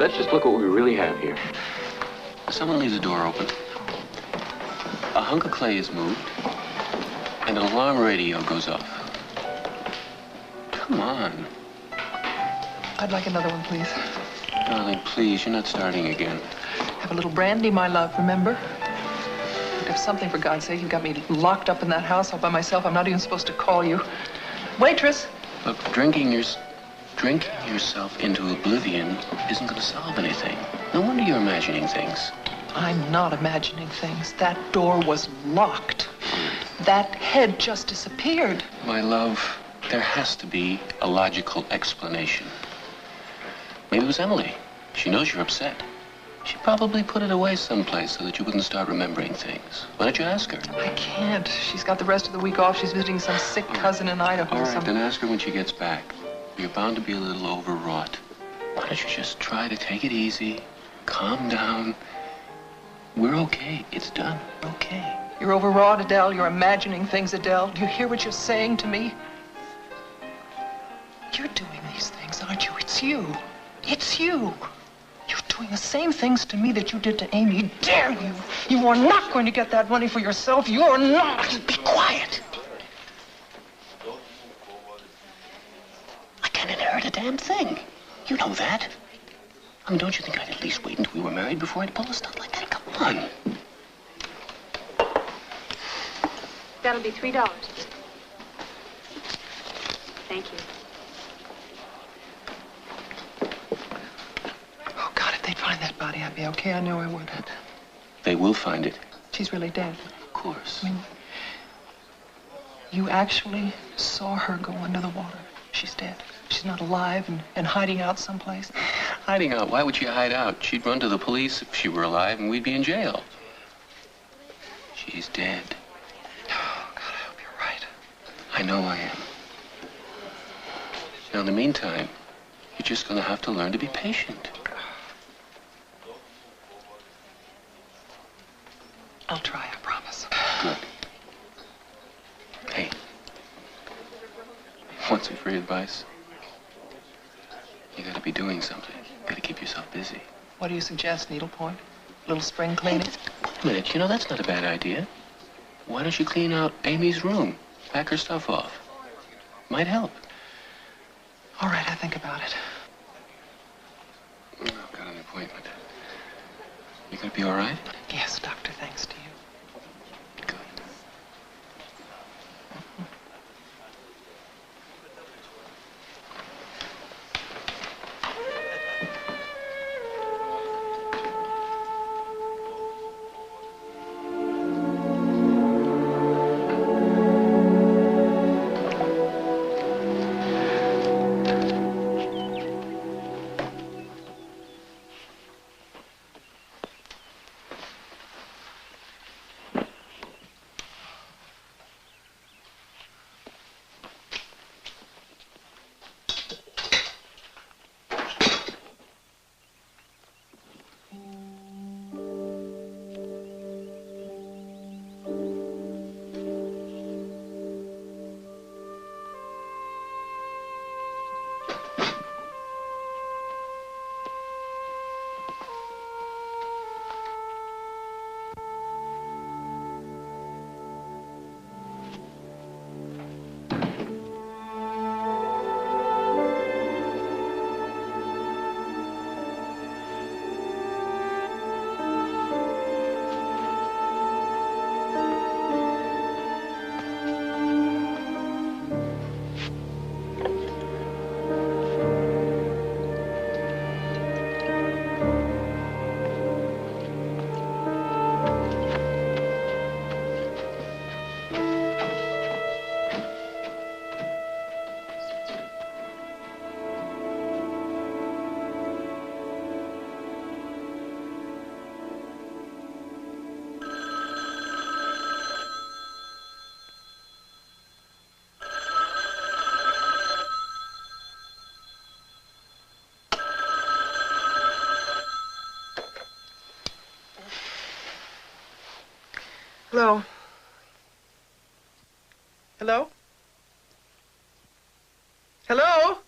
Let's just look what we really have here. Someone leaves the door open. A hunk of clay is moved, and an alarm radio goes off. Come on. I'd like another one, please. Darling, please, you're not starting again. Have a little brandy, my love, remember? If something, for God's sake, you got me locked up in that house all by myself. I'm not even supposed to call you. Waitress! Look, drinking yourself into oblivion isn't going to solve anything. No wonder you're imagining things. I'm not imagining things. That door was locked. That head just disappeared. My love, there has to be a logical explanation. Maybe it was Emily. She knows you're upset. She probably put it away someplace so that you wouldn't start remembering things. Why don't you ask her? I can't. She's got the rest of the week off. She's visiting some sick cousin in Idaho. All right, then ask her when she gets back. You're bound to be a little overwrought. Why don't you just try to take it easy, calm down. We're okay. It's done. We're okay. You're overwrought, Adele. You're imagining things, Adele. Do you hear what you're saying to me? You're doing these things, aren't you? It's you. It's you. You're doing the same things to me that you did to Amy. Dare you? You are not going to get that money for yourself. You are not. Be quiet. I can't inherit a damn thing. You know that. I mean, don't you think I'd at least wait until we were married before I'd pull a stunt like that? Come on. That'll be $3. Thank you. Oh, God, if they'd find that body, I'd be okay. I knew I would. They will find it. She's really dead. Of course. I mean, you actually saw her go under the water. She's dead. She's not alive and hiding out someplace. Hiding out? Why would she hide out? She'd run to the police if she were alive, and we'd be in jail. She's dead. Oh, God, I hope you're right. I know I am. Now, in the meantime, you're just going to have to learn to be patient. I'll try, I promise. Good. Hey, want some free advice? You gotta be doing something. You gotta keep yourself busy. What do you suggest, needlepoint? A little spring cleaning? Hey, wait a minute, you know, that's not a bad idea. Why don't you clean out Amy's room? Pack her stuff off. Might help. All right, I think about it. Oh, I've got an appointment. You gonna be all right? Yes, doctor, thanks to you. Good. Hello? Hello? Hello?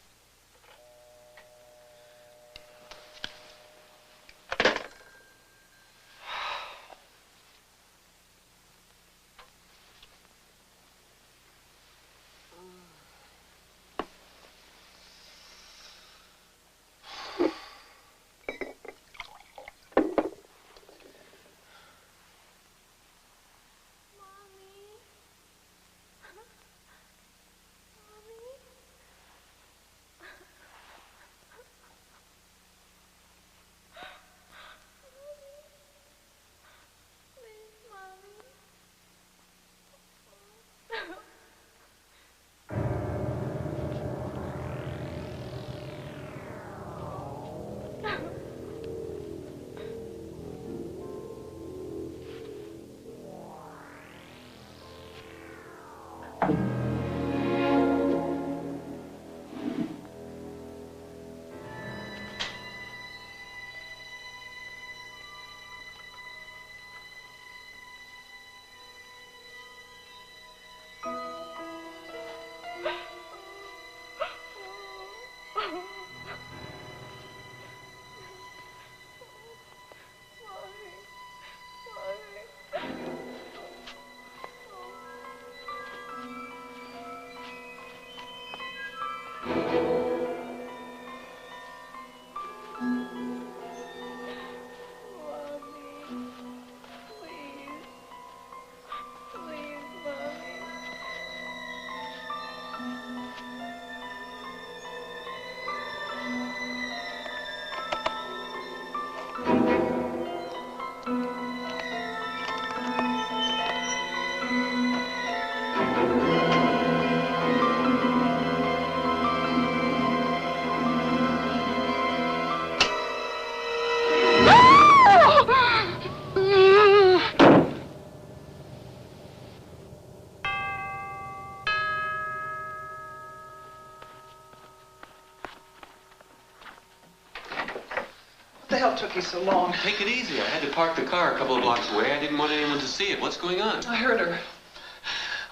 What the hell took you so long? Take it easy. I had to park the car a couple of blocks away. I didn't want anyone to see it. What's going on? I heard her.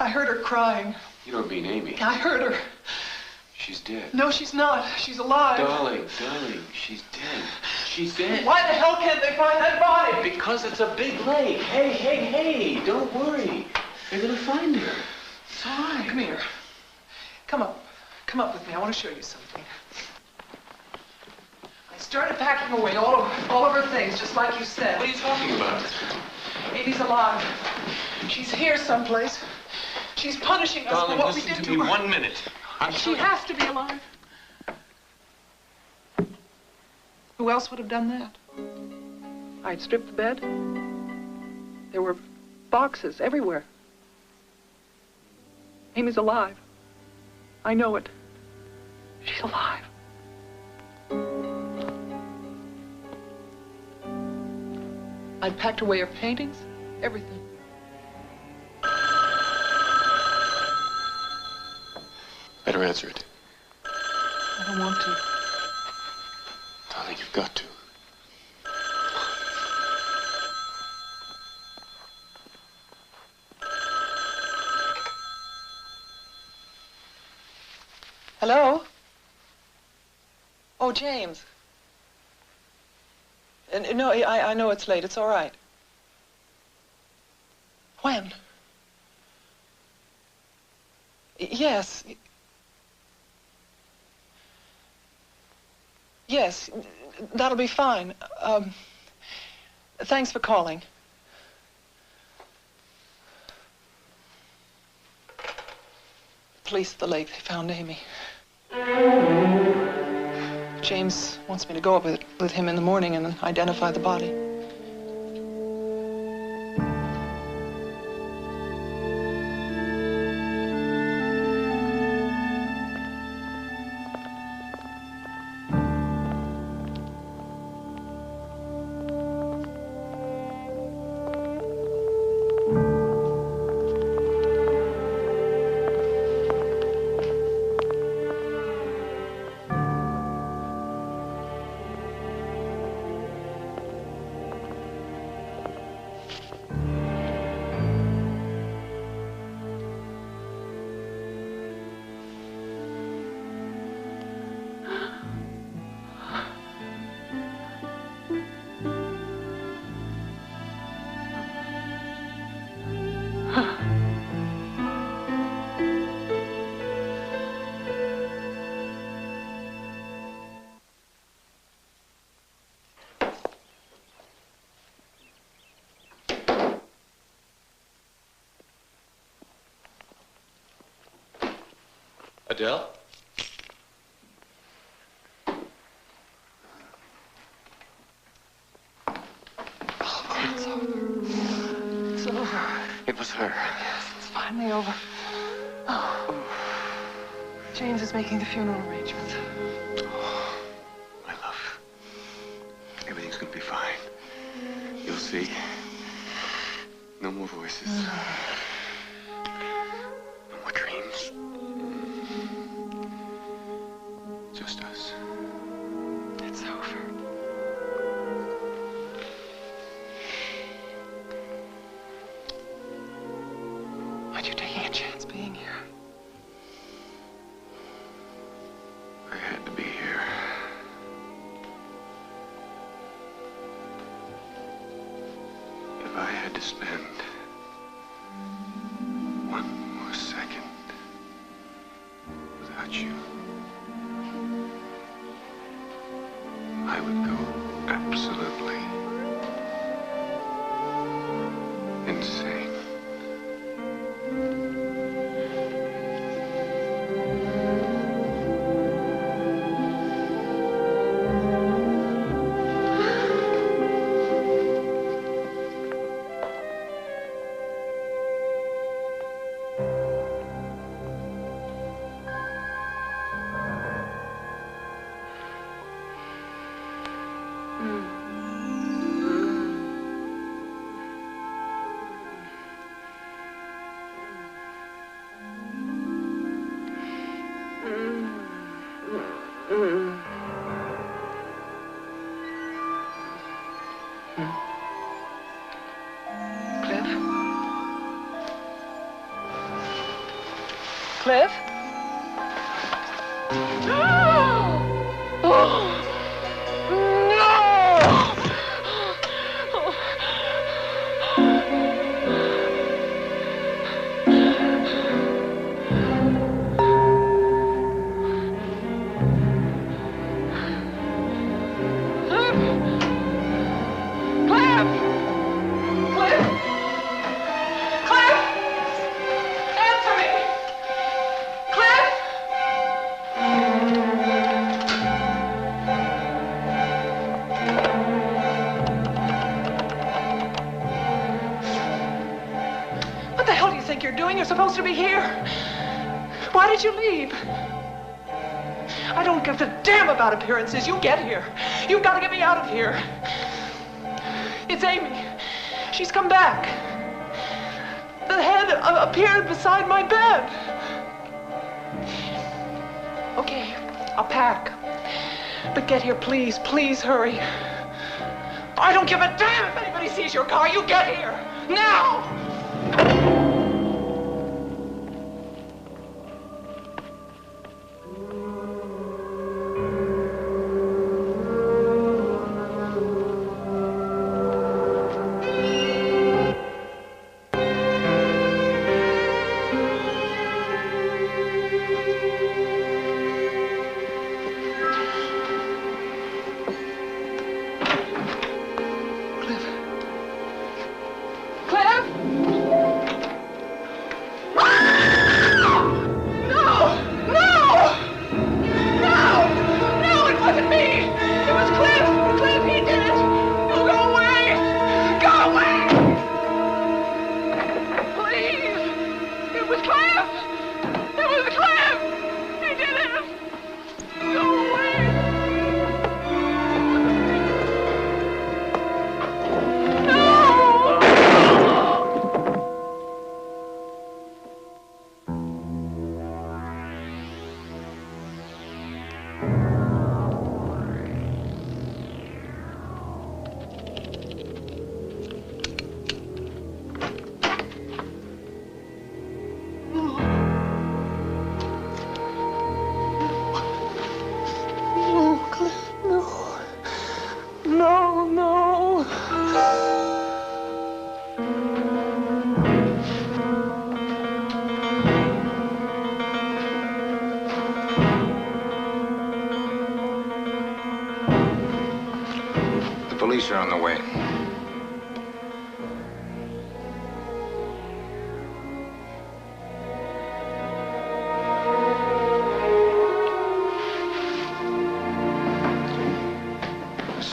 I heard her crying. You don't mean Amy. I heard her. She's dead. No, she's not. She's alive. Darling, she's dead. She's dead. Why the hell can't they find that body? Because it's a big lake. Hey, don't worry. They're gonna find her. It's all right. Come here. Come up. Come up with me. I want to show you something. I started packing away all of her things, just like you said. What are you talking about? Amy's alive. She's here someplace. She's punishing us Darling, for what we listen did to to me her. 1 minute. She has to be alive. Who else would have done that? I'd stripped the bed. There were boxes everywhere. Amy's alive. I know it. She's alive. I'd packed away her paintings, everything. Better answer it. I don't want to. Darling, you've got to. Hello? Oh, James. No, I know it's late. It's all right. When? Yes. Yes, that'll be fine. Thanks for calling. Police at the lake, they found Amy. James wants me to go up with him in the morning and identify the body. Adele? It's over. It's over. It was her. Yes, it's finally over. Oh. James is making the funeral arrangements. Oh, my love. Everything's gonna be fine. You'll see. No more voices. No more dreams. Just us. It's over. Aren't you taking a chance being here? I had to be here. If I had to spend one more second without you, I would go absolutely insane. Cliff? You're supposed to be here. Why did you leave? I don't give a damn about appearances. You get here. You've got to get me out of here. It's Amy. She's come back. The head appeared beside my bed. Okay, I'll pack. But get here, please. Please hurry. I don't give a damn if anybody sees your car. You get here. Now! Cliff?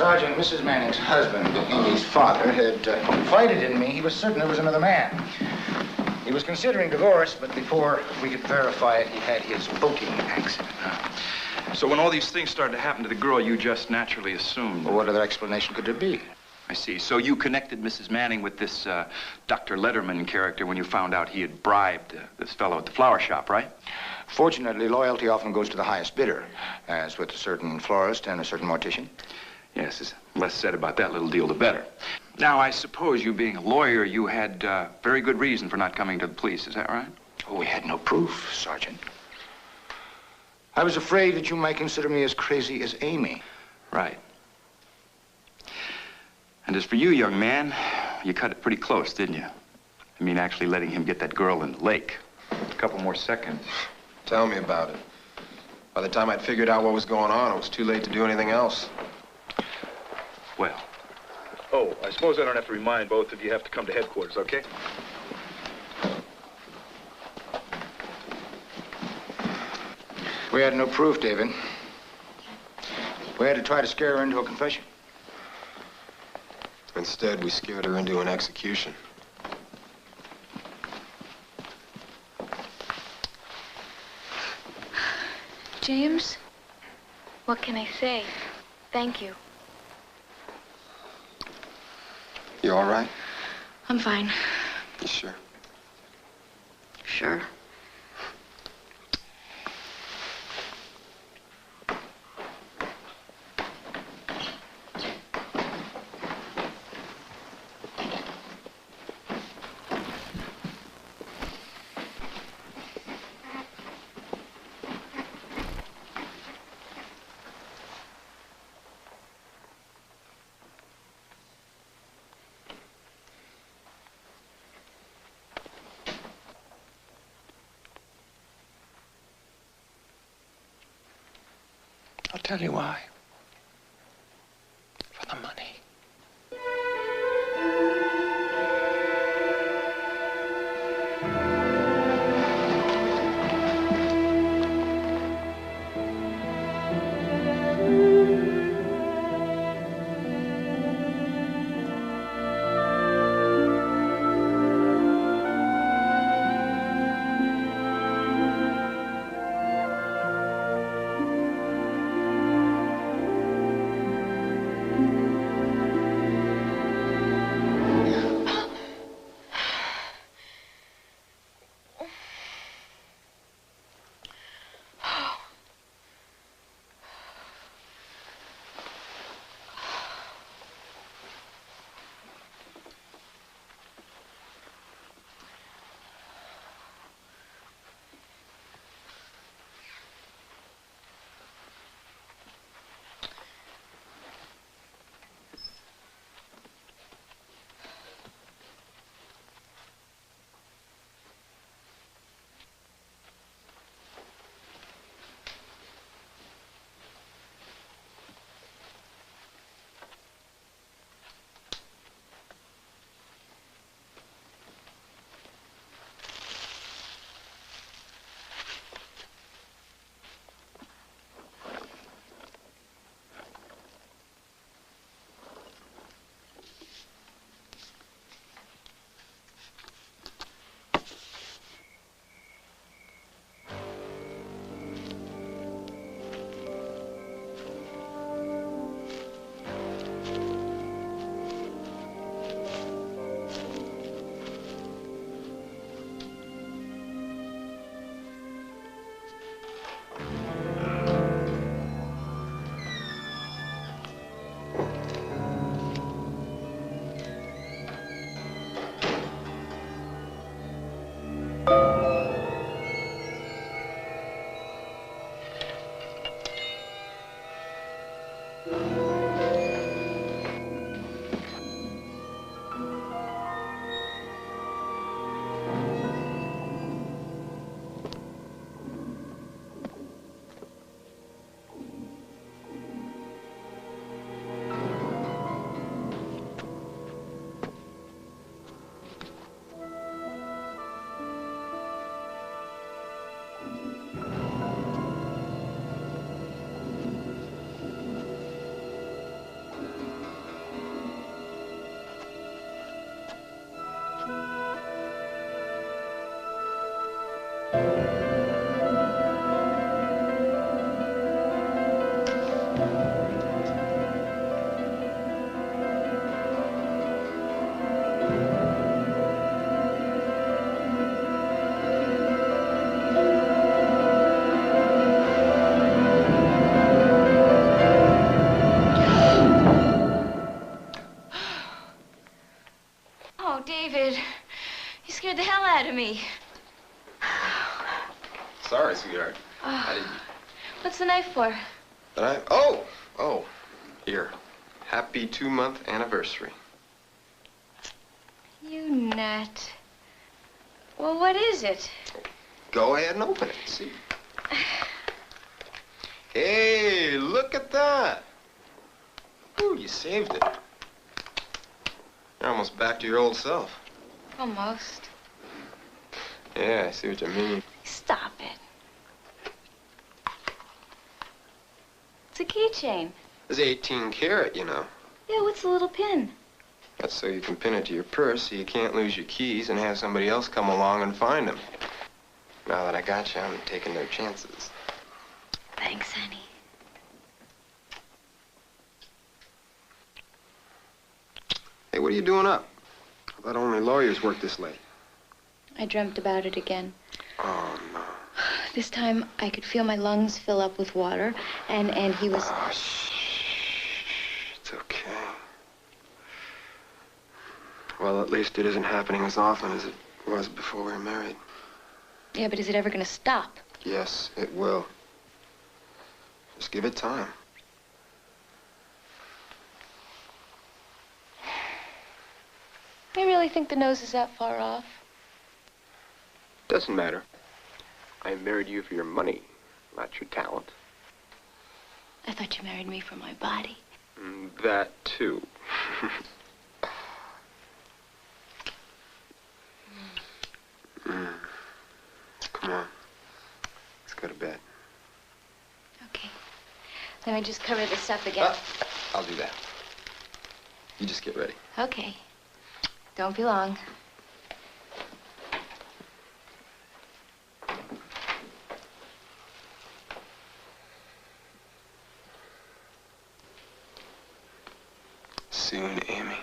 Sergeant, Mrs. Manning's husband, Amy's father, had confided in me he was certain there was another man. He was considering divorce, but before we could verify it, he had his boating accident. So when all these things started to happen to the girl, you just naturally assumed... Well, what other explanation could there be? I see. So you connected Mrs. Manning with this Dr. Letterman character when you found out he had bribed this fellow at the flower shop, right? Fortunately, loyalty often goes to the highest bidder, as with a certain florist and a certain mortician. Yes, there's less said about that little deal, the better. Now, I suppose you being a lawyer, you had very good reason for not coming to the police, is that right? Oh, we had no proof, Sergeant. I was afraid that you might consider me as crazy as Amy. Right. And as for you, young man, you cut it pretty close, didn't you? I mean, actually letting him get that girl in the lake. A couple more seconds. Tell me about it. By the time I'd figured out what was going on, it was too late to do anything else. Well. Oh, I suppose I don't have to remind both of you have to come to headquarters, okay? We had no proof, David. We had to try to scare her into a confession. Instead, we scared her into an execution. James, what can I say? Thank you. You all right? I'm fine. You sure? Sure. I'll tell you why. For the money. Sorry, sweetheart. I didn't. What's the knife for? Oh, here. Happy 2-month anniversary. You nut. Well, what is it? Go ahead and open it. See. Hey, look at that. Ooh, you saved it. You're almost back to your old self. Almost. Yeah, I see what you mean. Stop it. It's a keychain. It's 18 karat, you know. Yeah, what's the little pin? That's so you can pin it to your purse so you can't lose your keys and have somebody else come along and find them. Now that I got you, I'm taking no chances. Thanks, honey. Hey, what are you doing up? I thought only lawyers work this late. I dreamt about it again. Oh, no. This time, I could feel my lungs fill up with water, and he was... Oh, shh. It's okay. Well, at least it isn't happening as often as it was before we were married. Yeah, but is it ever going to stop? Yes, it will. Just give it time. I really think the nose is that far off. Doesn't matter. I married you for your money, not your talent. I thought you married me for my body. That, too. Come on. Let's go to bed. Okay. Let me just cover this up again. I'll do that. You just get ready. Okay. Don't be long. Soon, Amy.